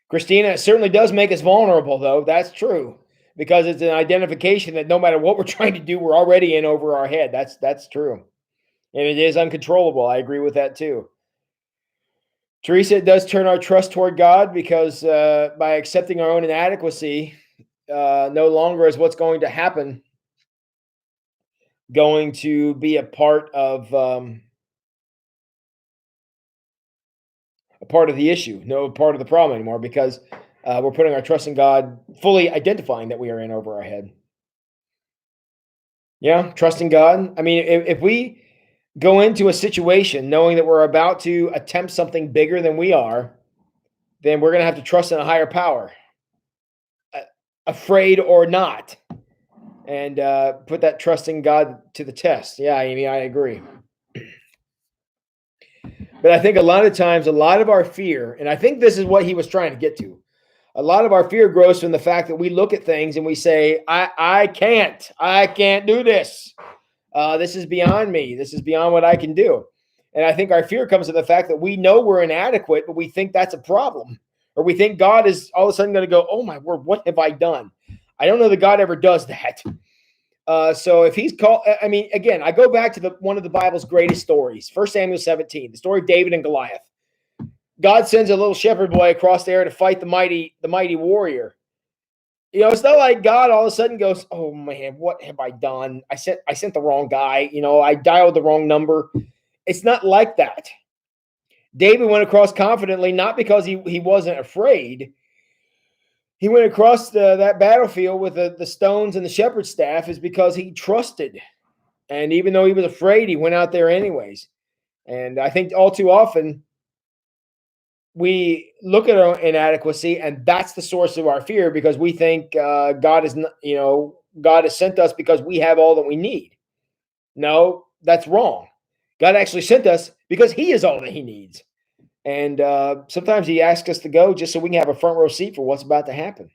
Christina, it certainly does make us vulnerable, though. That's true, because it's an identification that no matter what we're trying to do, we're already in over our head. That's true. And it is uncontrollable. I agree with that too. Teresa, it does turn our trust toward God, because by accepting our own inadequacy, no longer is what's going to happen going to be a part of the issue, no part of the problem anymore, because we're putting our trust in God, fully identifying that we are in over our head. Yeah, trusting God. I mean, if we go into a situation knowing that we're about to attempt something bigger than we are, then we're going to have to trust in a higher power, afraid or not, and put that trust in God to the test. Yeah, Amy, I agree. But I think a lot of times, a lot of our fear, and I think this is what he was trying to get to, a lot of our fear grows from the fact that we look at things and we say, I can't do this. This is beyond me. This is beyond what I can do. And I think our fear comes from the fact that we know we're inadequate, but we think that's a problem. Or we think God is all of a sudden going to go, oh my word, what have I done? I don't know that God ever does that. So if he's called, I mean, again, I go back to one of the Bible's greatest stories, 1 Samuel 17, the story of David and Goliath. God sends a little shepherd boy across the air to fight the mighty warrior. It's not like God all of a sudden goes, "Oh man, what have I done? I sent the wrong guy. I dialed the wrong number." It's not like that. David went across confidently, not because he wasn't afraid. He went across that battlefield with the stones and the shepherd's staff is because he trusted. And even though he was afraid, he went out there anyways. And I think all too often we look at our inadequacy, and that's the source of our fear because we think God is, God has sent us because we have all that we need. No, that's wrong. God actually sent us because He is all that He needs. And sometimes He asks us to go just so we can have a front row seat for what's about to happen.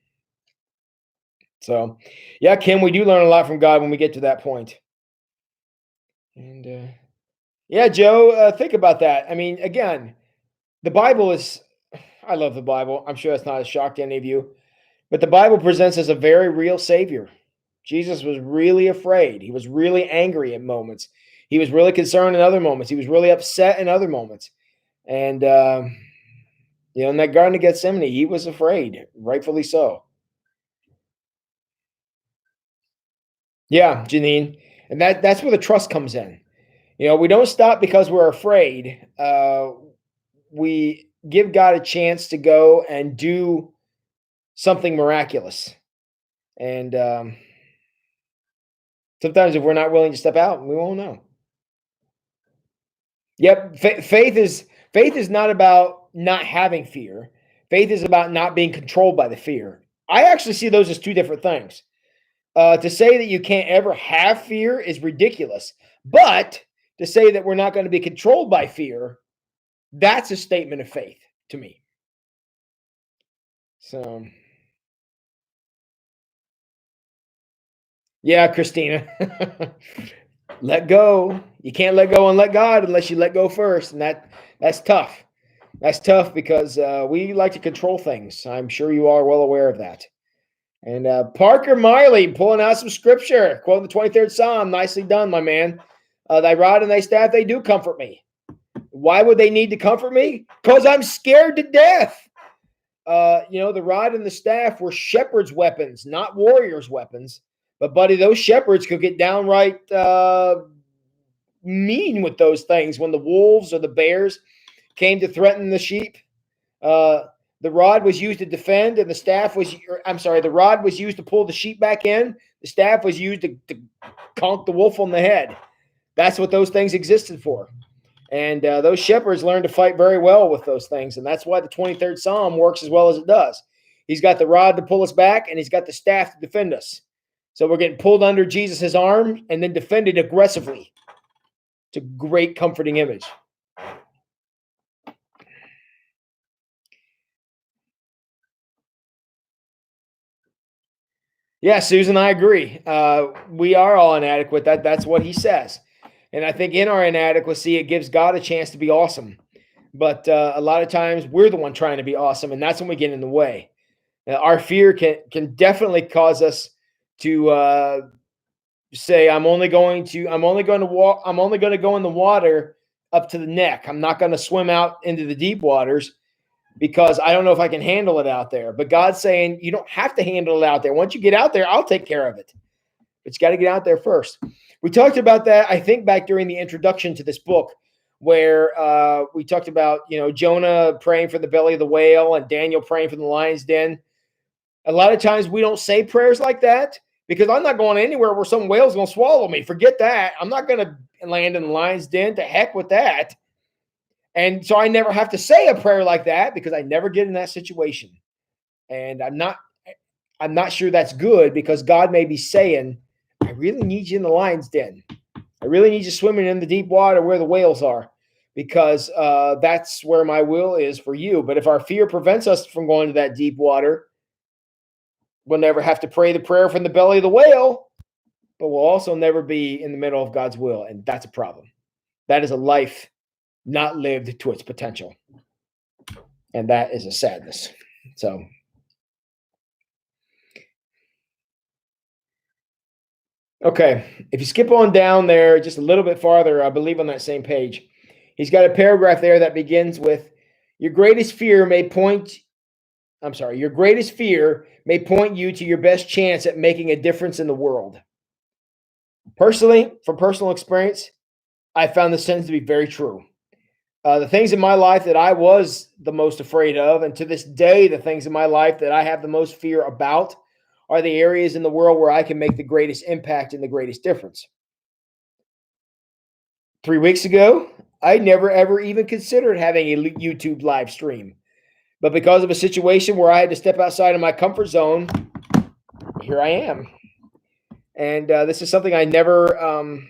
So, yeah, Kim, we do learn a lot from God when we get to that point. And yeah, Joe, think about that. I mean, again, the Bible is, I love the Bible. I'm sure that's not a shock to any of you, but the Bible presents us a very real Savior. Jesus was really afraid. He was really angry at moments. He was really concerned in other moments. He was really upset in other moments. And, in that Garden of Gethsemane, he was afraid, rightfully so. Yeah, Janine. And that's where the trust comes in. We don't stop because we're afraid. We give God a chance to go and do something miraculous. And sometimes if we're not willing to step out, we won't know. Yep. Faith is not about not having fear. Faith is about not being controlled by the fear. I actually see those as two different things. To say that you can't ever have fear is ridiculous. But to say that we're not going to be controlled by fear, that's a statement of faith to me. So, yeah, Christina, let go. You can't let go and let God unless you let go first, and that's tough. That's tough because we like to control things. I'm sure you are well aware of that. And Parker Miley pulling out some scripture, quoting the 23rd Psalm. Nicely done, my man. Thy rod and thy staff, they do comfort me. Why would they need to comfort me? Because I'm scared to death. The rod and the staff were shepherds' weapons, not warriors' weapons. But, buddy, those shepherds could get downright mean with those things when the wolves or the bears came to threaten the sheep. The rod was used to defend, and the rod was used to pull the sheep back in. The staff was used to conk the wolf on the head. That's what those things existed for. And those shepherds learned to fight very well with those things. And that's why the 23rd Psalm works as well as it does. He's got the rod to pull us back, and he's got the staff to defend us. So we're getting pulled under Jesus' arm and then defended aggressively. It's a great comforting image. Yeah, Susan, I agree. We are all inadequate. That's what he says. And I think in our inadequacy, it gives God a chance to be awesome. But a lot of times we're the one trying to be awesome, and that's when we get in the way. Our fear can definitely cause us to say, I'm only going to go in the water up to the neck. I'm not going to swim out into the deep waters because I don't know if I can handle it out there. But God's saying you don't have to handle it out there. Once you get out there, I'll take care of it. But you got to get out there first. We talked about that, I think, back during the introduction to this book, where we talked about, Jonah praying for the belly of the whale and Daniel praying for the lion's den. A lot of times we don't say prayers like that because I'm not going anywhere where some whale's going to swallow me. Forget that. I'm not going to land in the lion's den. To heck with that. And so I never have to say a prayer like that because I never get in that situation. And I'm not sure that's good because God may be saying, I really need you in the lion's den. I really need you swimming in the deep water where the whales are because that's where my will is for you. But if our fear prevents us from going to that deep water, we'll never have to pray the prayer from the belly of the whale, but we'll also never be in the middle of God's will. And that's a problem. That is a life not lived to its potential. And that is a sadness. So, okay. If you skip on down there just a little bit farther, I believe on that same page, he's got a paragraph there that begins with, Your greatest fear may point, your greatest fear may point you to your best chance at making a difference in the world. Personally, from personal experience, I found this sentence to be very true. The things in my life that I was the most afraid of, and to this day, the things in my life that I have the most fear about, are the areas in the world where I can make the greatest impact and the greatest difference. 3 weeks ago, I never ever even considered having a YouTube live stream. But because of a situation where I had to step outside of my comfort zone, here I am. And this is something I never,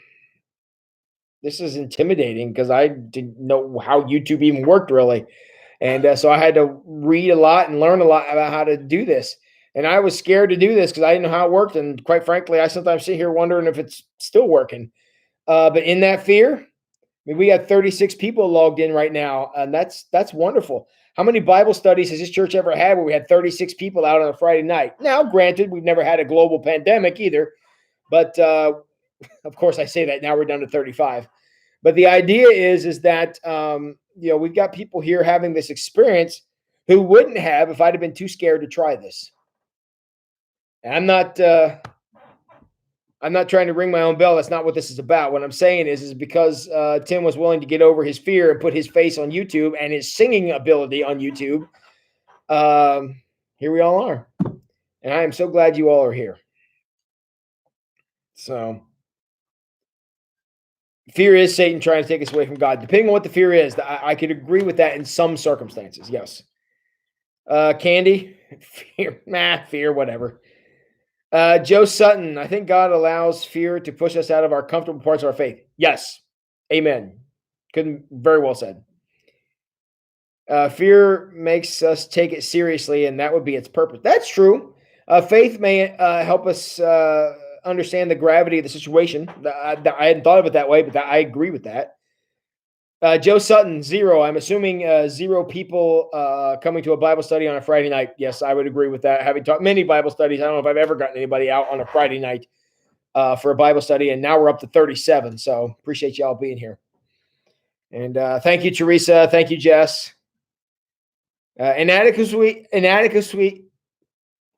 this is intimidating because I didn't know how YouTube even worked really. And so I had to read a lot and learn a lot about how to do this. And I was scared to do this because I didn't know how it worked. And quite frankly, I sometimes sit here wondering if it's still working. But in that fear, I mean, we got 36 people logged in right now, and that's wonderful. How many Bible studies has this church ever had where we had 36 people out on a Friday night? Now, granted, we've never had a global pandemic either, but of course, I say that now we're down to 35. But the idea is that we've got people here having this experience who wouldn't have if I'd have been too scared to try this. And I'm not trying to ring my own bell. That's not what this is about. What I'm saying is because Tim was willing to get over his fear and put his face on YouTube and his singing ability on YouTube. Here we all are. And I am so glad you all are here. So fear is Satan trying to take us away from God. Depending on what the fear is, I could agree with that in some circumstances. Yes. Candy, fear, whatever. Joe Sutton, I think God allows fear to push us out of our comfortable parts of our faith. Yes. Amen. Couldn't very well said. Fear makes us take it seriously, and that would be its purpose. That's true. Faith may help us understand the gravity of the situation. I hadn't thought of it that way, but I agree with that. Joe Sutton, 0. I'm assuming 0 people coming to a Bible study on a Friday night. Yes, I would agree with that. Having taught many Bible studies, I don't know if I've ever gotten anybody out on a Friday night for a Bible study, and now we're up to 37. So appreciate y'all being here. And thank you, Teresa. Thank you, Jess. Inadequacy.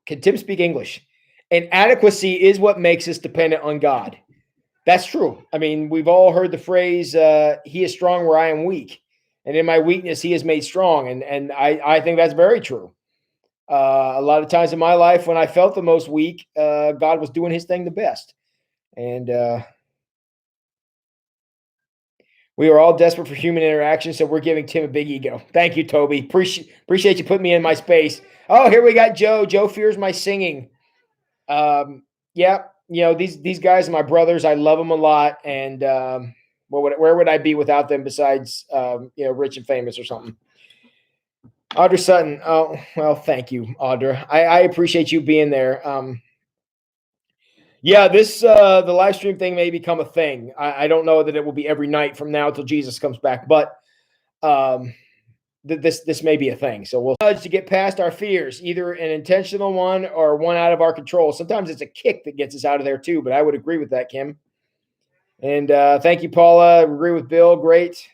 Can Tim speak English? Inadequacy is what makes us dependent on God. That's true. I mean, we've all heard the phrase, he is strong where I am weak. And in my weakness, he is made strong. And I think that's very true. A lot of times in my life, when I felt the most weak, God was doing his thing the best. And we are all desperate for human interaction, so we're giving Tim a big ego. Thank you, Toby. Appreciate you putting me in my space. Oh, here we got Joe. Joe fears my singing. Yeah. These guys are my brothers. I love them a lot. And where would I be without them besides, rich and famous or something? Audra Sutton. Oh, well, thank you, Audra. I appreciate you being there. The live stream thing may become a thing. I don't know that it will be every night from now till Jesus comes back, but this may be a thing. So we'll judge to get past our fears, either an intentional one or one out of our control. Sometimes it's a kick that gets us out of there too, but I would agree with that, Kim. And thank you, Paula. Agree with Bill. Great.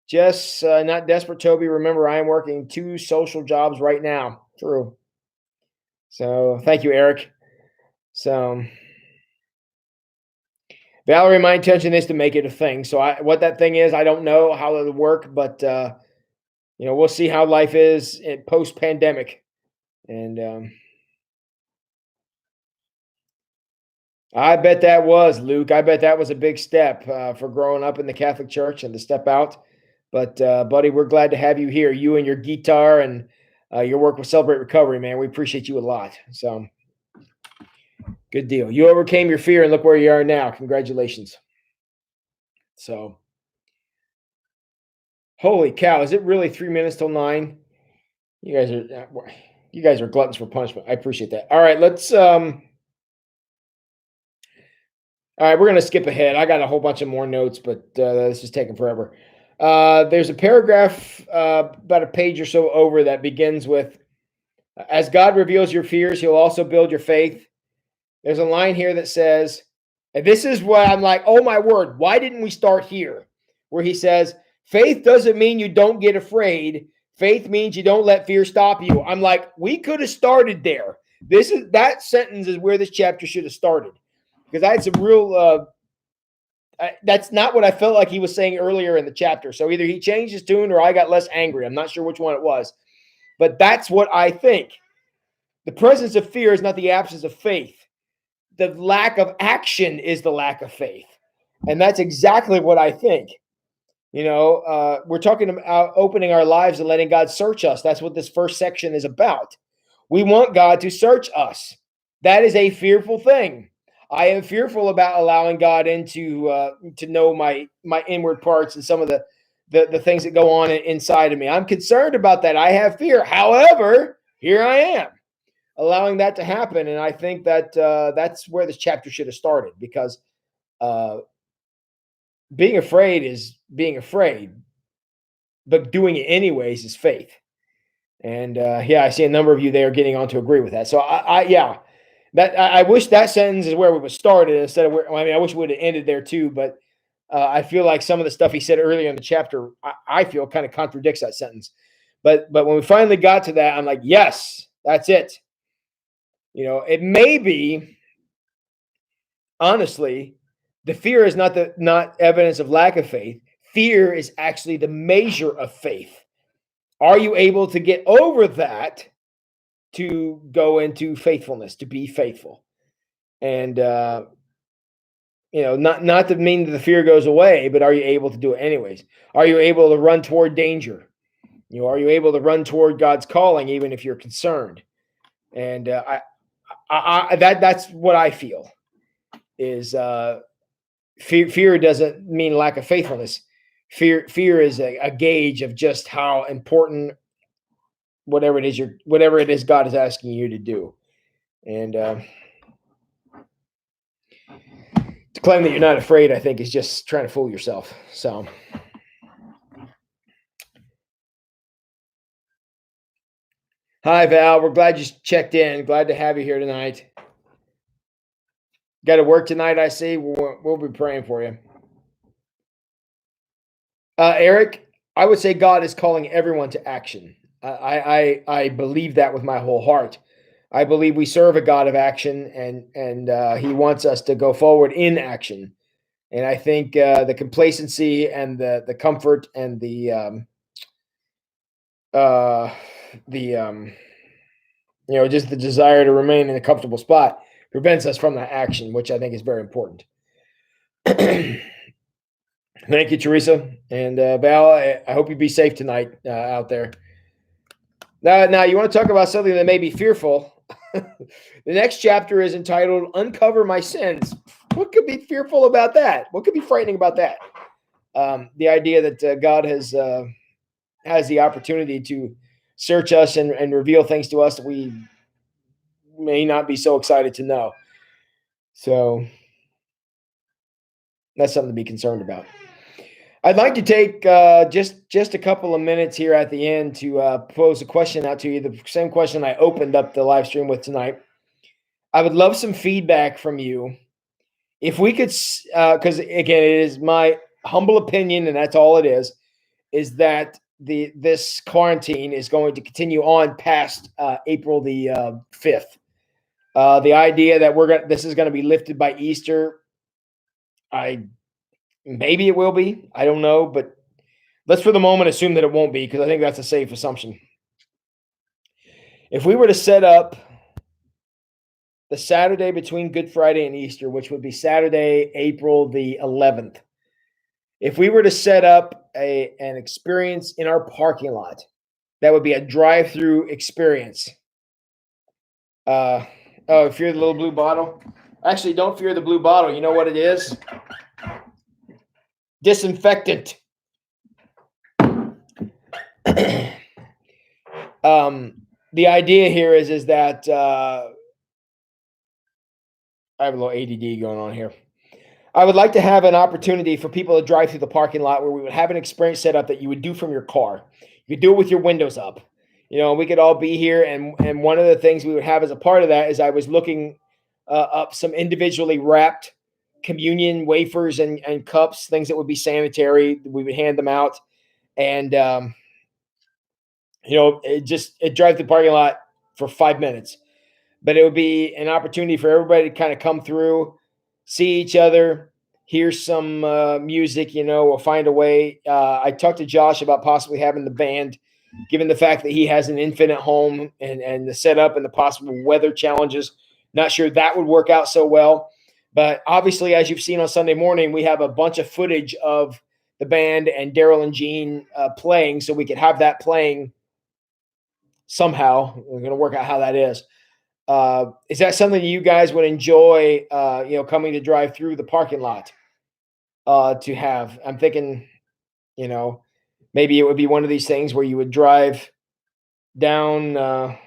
Jess, not desperate, Toby. Remember, I am working 2 social jobs right now. True. So thank you, Eric. So Valerie, my intention is to make it a thing. So what that thing is, I don't know how it'll work, but we'll see how life is post-pandemic. And I bet that was, Luke. I bet that was a big step for growing up in the Catholic Church and to step out. But buddy, we're glad to have you here. You and your guitar and your work with Celebrate Recovery, man. We appreciate you a lot. So good deal. You overcame your fear and look where you are now. Congratulations. So, holy cow. Is it really 3 minutes till 9? You guys are gluttons for punishment. I appreciate that. All right, all right, we're going to skip ahead. I got a whole bunch of more notes, but this is taking forever. There's a paragraph about a page or so over that begins with, as God reveals your fears, he'll also build your faith. There's a line here that says, and this is what I'm like, oh my word, why didn't we start here? Where he says, Faith doesn't mean you don't get afraid. Faith means you don't let fear stop you. I'm like, we could have started there. That sentence is where this chapter should have started, because I had some real. That's not what I felt like he was saying earlier in the chapter. So either he changed his tune or I got less angry. I'm not sure which one it was, but that's what I think. The presence of fear is not the absence of faith. The lack of action is the lack of faith. And that's exactly what I think. We're talking about opening our lives and letting God search us. That's what this first section is about. We want God to search us. That is a fearful thing. I am fearful about allowing God into to know my inward parts and some of the things that go on inside of me. I'm concerned about that. I have fear. However, here I am, allowing that to happen. And I think that that's where this chapter should have started, because being afraid is being afraid, but doing it anyways is faith. And I see a number of you there getting on to agree with that. So I wish that sentence is where we would started instead of where. I wish we would have ended there too. But I feel like some of the stuff he said earlier in the chapter, I feel kind of contradicts that sentence. But when we finally got to that, I'm like, yes, that's it. It may be, honestly, the fear is not evidence of lack of faith. Fear is actually the measure of faith. Are you able to get over that to go into faithfulness, to be faithful? And not to mean that the fear goes away, but are you able to do it anyways? Are you able to run toward danger? Are you able to run toward God's calling even if you're concerned? And that's what I feel is fear doesn't mean lack of faithfulness. Fear is a gauge of just how important whatever it is God is asking you to do. And to claim that you're not afraid, I think, is just trying to fool yourself. So hi, Val. We're glad you checked in. Glad to have you here tonight. Got to work tonight, I see. We'll be praying for you. Eric, I would say God is calling everyone to action. I believe that with my whole heart. I believe we serve a God of action, and He wants us to go forward in action. And I think the complacency and the comfort and just the desire to remain in a comfortable spot prevents us from that action, which I think is very important. Thank you, Teresa. And Val, I hope you be safe tonight out there. Now, you want to talk about something that may be fearful? The next chapter is entitled "Uncover My Sins." What could be fearful about that? What could be frightening about that? The idea that God has the opportunity to search us and reveal things to us that we may not be so excited to know. So that's something to be concerned about. I'd like to take just a couple of minutes here at the end to pose a question out to you, the same question I opened up the live stream with tonight. I would love some feedback from you. If we could, because again, it is my humble opinion, and that's all it is that this quarantine is going to continue on past April the 5th. The idea that this is going to be lifted by Easter, maybe it will be. I don't know, but let's for the moment assume that it won't be, because I think that's a safe assumption. If we were to set up the Saturday between Good Friday and Easter, which would be Saturday, April the 11th, if we were to set up an experience in our parking lot, that would be a drive-through experience. Fear the little blue bottle? Actually, don't fear the blue bottle. You know what it is? Disinfectant. The idea here is that I have a little ADD going on here. I would like to have an opportunity for people to drive through the parking lot where we would have an experience set up that you would do from your car. You could do it with your windows up. We could all be here. And one of the things we would have as a part of that is I was looking up some individually wrapped communion wafers and cups, things that would be sanitary. We would hand them out. and it drives the parking lot for 5 minutes, but it would be an opportunity for everybody to kind of come through, see each other, hear some music. We'll find a way. I talked to Josh about possibly having the band, given the fact that he has an infinite home and the setup and the possible weather challenges. Not sure that would work out so well. But obviously, as you've seen on Sunday morning, we have a bunch of footage of the band and Daryl and Gene playing, so we could have that playing somehow. We're going to work out how that is. Is that something you guys would enjoy, coming to drive through the parking lot to have? I'm thinking, maybe it would be one of these things where you would drive down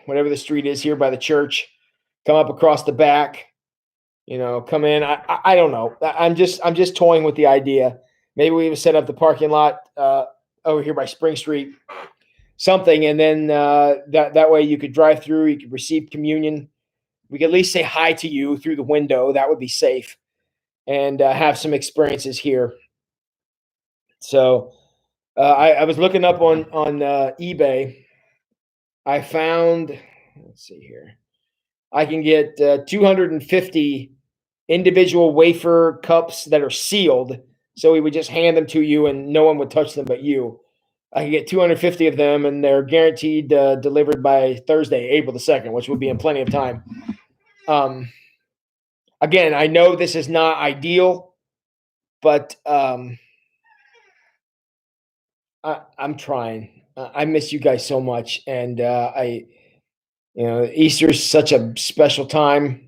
whatever the street is here by the church, come up across the back, come in. I don't know. I'm just toying with the idea. Maybe we would set up the parking lot over here by Spring Street, something, and then that way you could drive through, you could receive communion. We could at least say hi to you through the window. That would be safe, and have some experiences here. So I was looking up on eBay. I found, let's see here, I can get 250 individual wafer cups that are sealed. So we would just hand them to you and no one would touch them but you. I can get 250 of them and they're guaranteed delivered by Thursday, April the 2nd, which will be in plenty of time. Again, I know this is not ideal, but I'm trying. I miss you guys so much. And Easter is such a special time.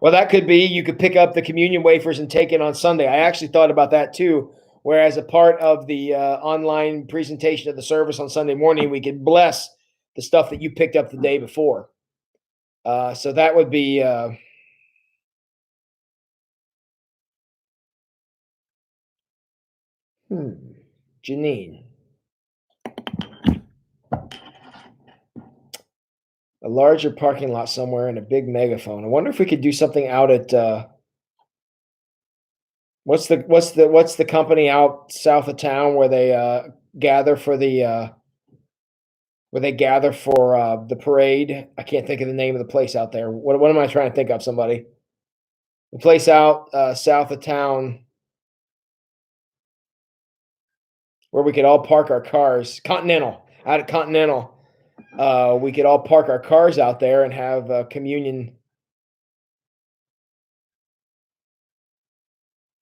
Well, that could be. You could pick up the communion wafers and take it on Sunday. I actually thought about that too. Whereas a part of the online presentation of the service on Sunday morning, we could bless the stuff that you picked up the day before. So that would be. Janine. A larger parking lot somewhere and a big megaphone. I wonder if we could do something out at what's the company out south of town where they gather for the the parade. I can't think of the name of the place out there. What am I trying to think of? Somebody. The place out south of town where we could all park our cars. Continental. Out at Continental. We could all park our cars out there and have communion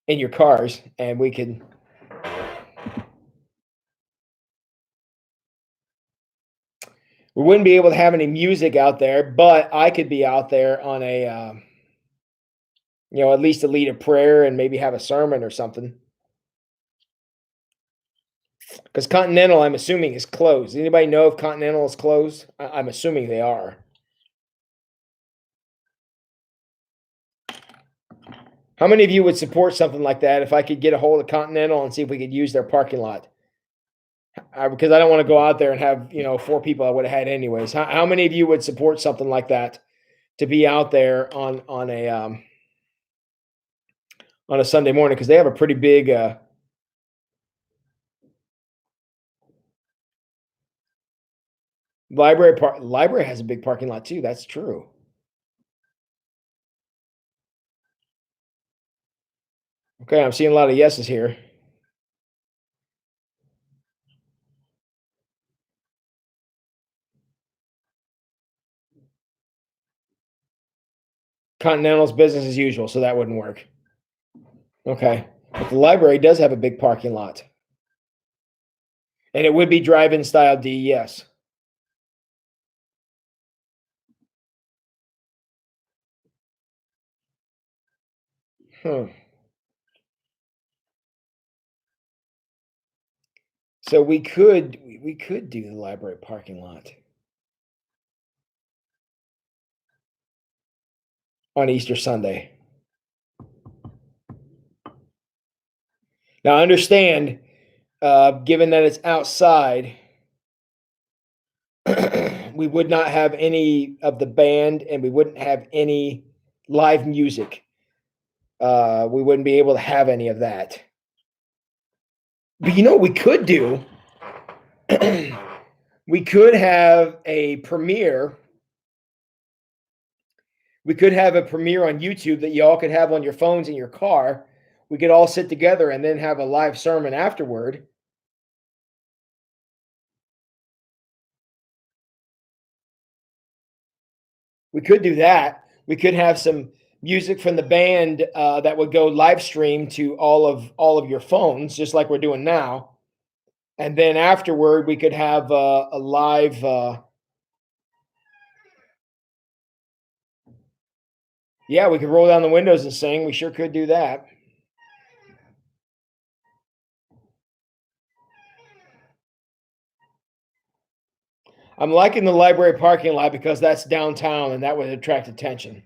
in your cars, and we could. We wouldn't be able to have any music out there, but I could be out there on a, at least to lead a prayer and maybe have a sermon or something. Because Continental, I'm assuming, is closed. Anybody know if Continental is closed? I'm assuming they are. How many of you would support something like that if I could get a hold of Continental and see if we could use their parking lot? Because I don't want to go out there and have 4 people I would have had anyways. How many of you would support something like that to be out there on a Sunday morning? Because they have a pretty big library has a big parking lot too. That's true. Okay, I'm seeing a lot of yeses here. Continental's business as usual, so that wouldn't work. Okay. But the library does have a big parking lot. And it would be drive-in style D, yes. So we could do the library parking lot on Easter Sunday. Now understand, given that it's outside, we would not have any of the band and we wouldn't have any live music. We wouldn't be able to have any of that. But you know what we could do? We could have a premiere. We could have a premiere on YouTube that y'all could have on your phones in your car. We could all sit together and then have a live sermon afterward. We could do that. We could have some music from the band that would go live stream to all of your phones, just like we're doing now. And then afterward, we could have a live. Yeah, we could roll down the windows and sing. We sure could do that. I'm liking the library parking lot because that's downtown and that would attract attention.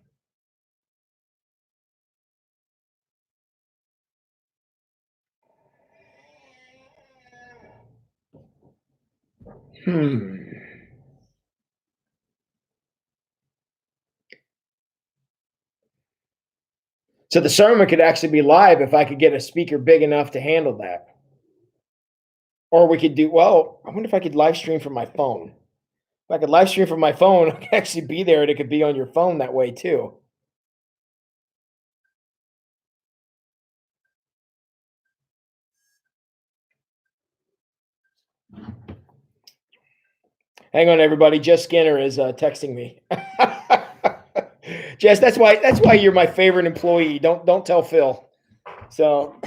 Hmm. So the sermon could actually be live if I could get a speaker big enough to handle that. Or we could do, well, I wonder if I could live stream from my phone. If I could live stream from my phone, I could actually be there and it could be on your phone that way too. Hang on, everybody. Jess Skinner is texting me. Jess, that's why you're my favorite employee. Don't tell Phil. So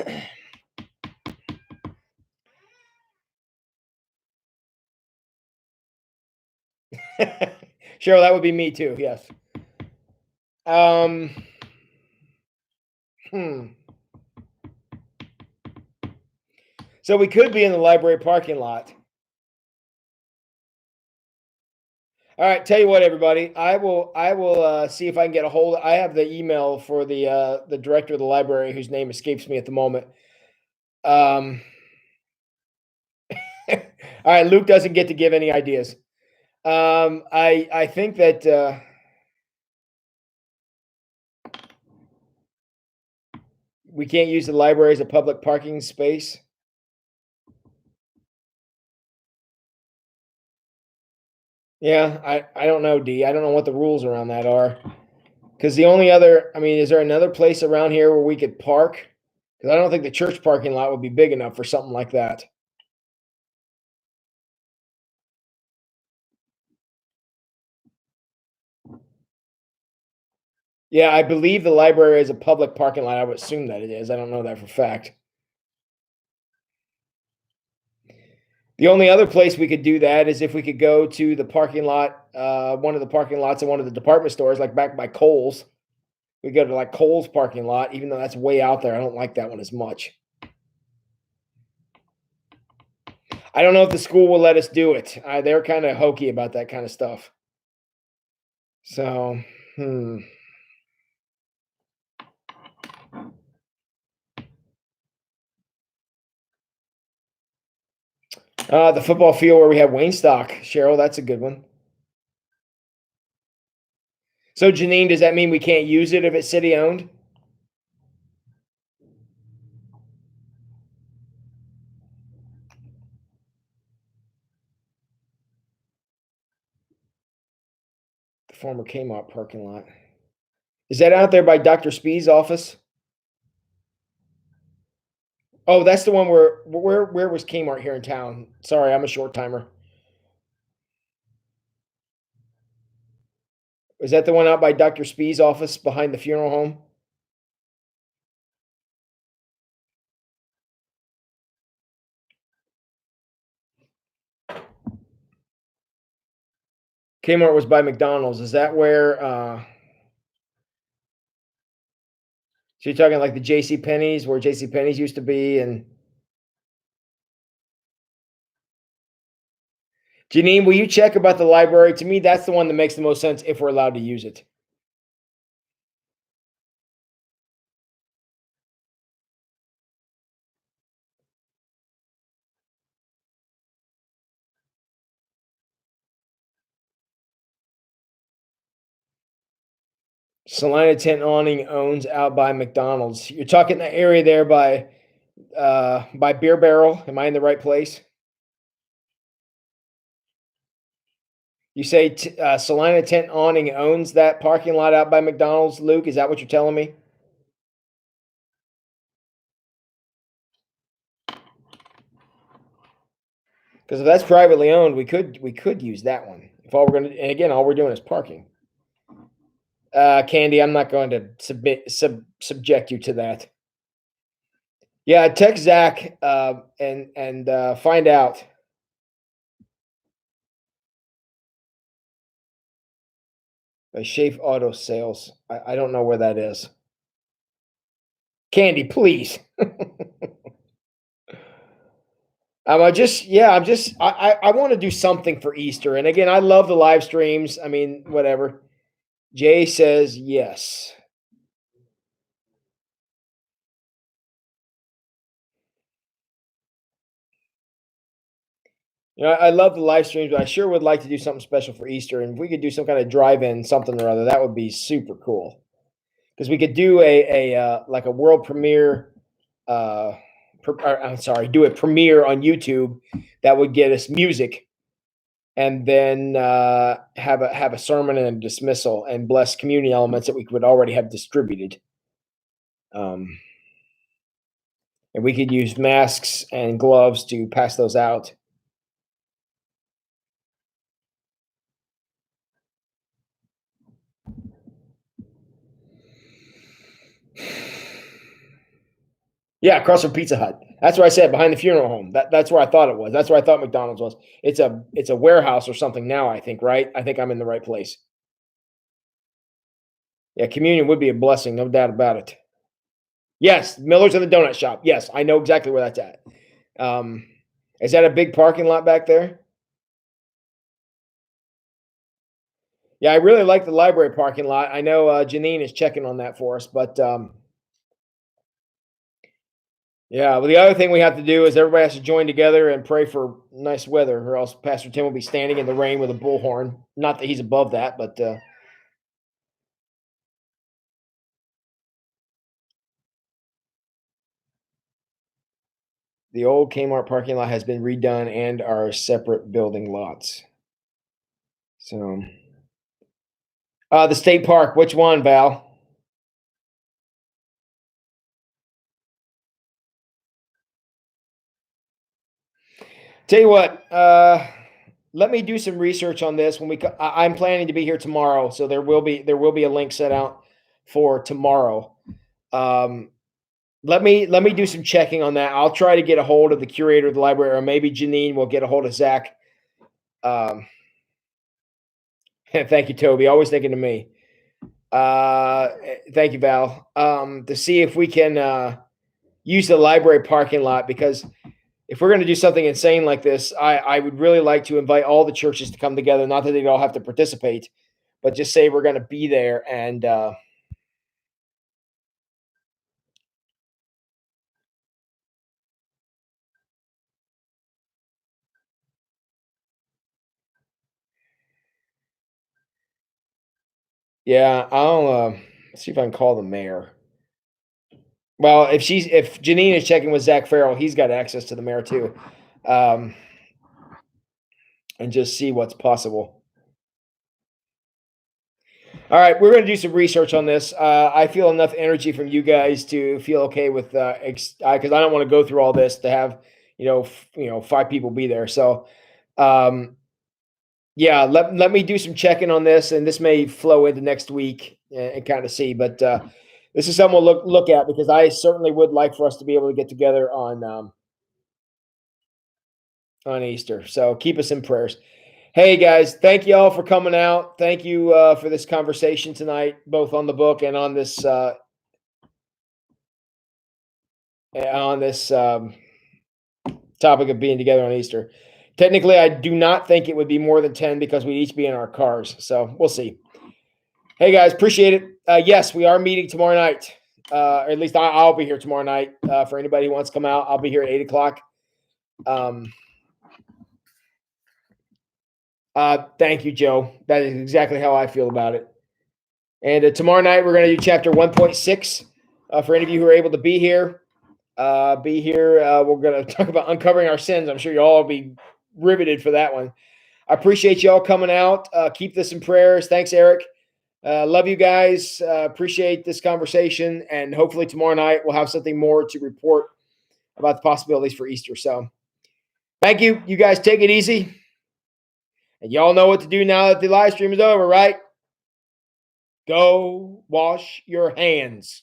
Cheryl, that would be me too. Yes. Um. Hmm. So we could be in the library parking lot. All right, tell you what, everybody, I will see if I can get a hold. I have the email for the director of the library, whose name escapes me at the moment. Um, all right, Luke doesn't get to give any ideas. I think that we can't use the library as a public parking space. Yeah, I don't know, D. I don't know what the rules around that are. Because the only other, I mean, is there another place around here where we could park? Because I don't think the church parking lot would be big enough for something like that. Yeah, I believe the library is a public parking lot. I would assume that it is. I don't know that for fact. The only other place we could do that is if we could go to the parking lot, one of the parking lots of one of the department stores, like back by Kohl's. We go to like Kohl's parking lot, even though that's way out there. I don't like that one as much. I don't know if the school will let us do it. They're kind of hokey about that kind of stuff. So, hmm. The football field where we have Wayne stock, Cheryl, that's a good one. So, Janine, does that mean we can't use it if it's city owned? The former Kmart parking lot. Is that out there by Dr. Spee's office? Oh, that's the one where was Kmart here in town? Sorry, I'm a short timer. Is that the one out by Dr. Spee's office behind the funeral home? Kmart was by McDonald's. Is that where so you're talking like the JC Penney's where JC Penney's used to be and Janine, will you check about the library? To me, that's the one that makes the most sense if we're allowed to use it. Salina Tent Awning owns out by McDonald's. You're talking the area there by by Beer Barrel. Am I in the right place? You say Salina Tent Awning owns that parking lot out by McDonald's, Luke? Is that what you're telling me? Because if that's privately owned, we could use that one. If all we're gonna, and again, all we're doing is parking. Candy, I'm not going to subject you to that. Yeah, text Zach and find out. By Shafe Auto Sales. I don't know where that is. Candy, please. I want to do something for Easter. And again, I love the live streams. I mean, whatever. Jay says yes. You know, I love the live streams, but I sure would like to do something special for Easter. And if we could do some kind of drive-in something or other, that would be super cool. Because we could do a like a world premiere. I'm sorry, do a premiere on YouTube that would get us music, and then have a sermon and a dismissal and bless community elements that we would already have distributed. And we could use masks and gloves to pass those out. Yeah, across from Pizza Hut. That's where I said behind the funeral home. That's where I thought it was. That's where I thought McDonald's was. It's a warehouse or something now, I think, right? I think I'm in the right place. Yeah, communion would be a blessing, no doubt about it. Yes, Miller's and the donut shop. Yes, I know exactly where that's at. Um, is that a big parking lot back there? Yeah, I really like the library parking lot. I know Janine is checking on that for us, but yeah. Well, the other thing we have to do is everybody has to join together and pray for nice weather, or else Pastor Tim will be standing in the rain with a bullhorn. Not that he's above that, but the old Kmart parking lot has been redone and are separate building lots. So, the state park. Which one, Val? Tell you what, let me do some research on this when I'm planning to be here tomorrow, so there will be a link set out for tomorrow. Um, let me do some checking on that. I'll try to get a hold of the curator of the library, or maybe Janine will get a hold of Zach. Um, thank you, Toby. Always thinking of me. Thank you, Val. To see if we can use the library parking lot, because if we're going to do something insane like this, I would really like to invite all the churches to come together. Not that they'd all have to participate, but just say we're going to be there. And yeah, I'll see if I can call the mayor. Well, if Janine is checking with Zach Farrell, he's got access to the mayor too, um, and just see what's possible. All right, we're going to do some research on this. I feel enough energy from you guys to feel okay with because I don't want to go through all this to have 5 people be there. So, yeah, let me do some checking on this, and this may flow into next week and kind of see. But this is something we'll look at, because I certainly would like for us to be able to get together on Easter. So keep us in prayers. Hey guys, thank you all for coming out. Thank you for this conversation tonight, both on the book and on this topic of being together on Easter. Technically, I do not think it would be more than 10, because we'd each be in our cars. So we'll see. Hey guys, appreciate it. Yes, we are meeting tomorrow night. Or at least I'll be here tomorrow night. For anybody who wants to come out, I'll be here at 8:00. Thank you, Joe. That is exactly how I feel about it. And tomorrow night, we're going to do chapter 1.6. For any of you who are able to be here, be here. We're going to talk about uncovering our sins. I'm sure you all will be riveted for that one. I appreciate you all coming out. Keep this in prayers. Thanks, Eric. Love you guys. Appreciate this conversation. And hopefully tomorrow night we'll have something more to report about the possibilities for Easter. So thank you. You guys take it easy. And y'all know what to do now that the live stream is over, right? Go wash your hands.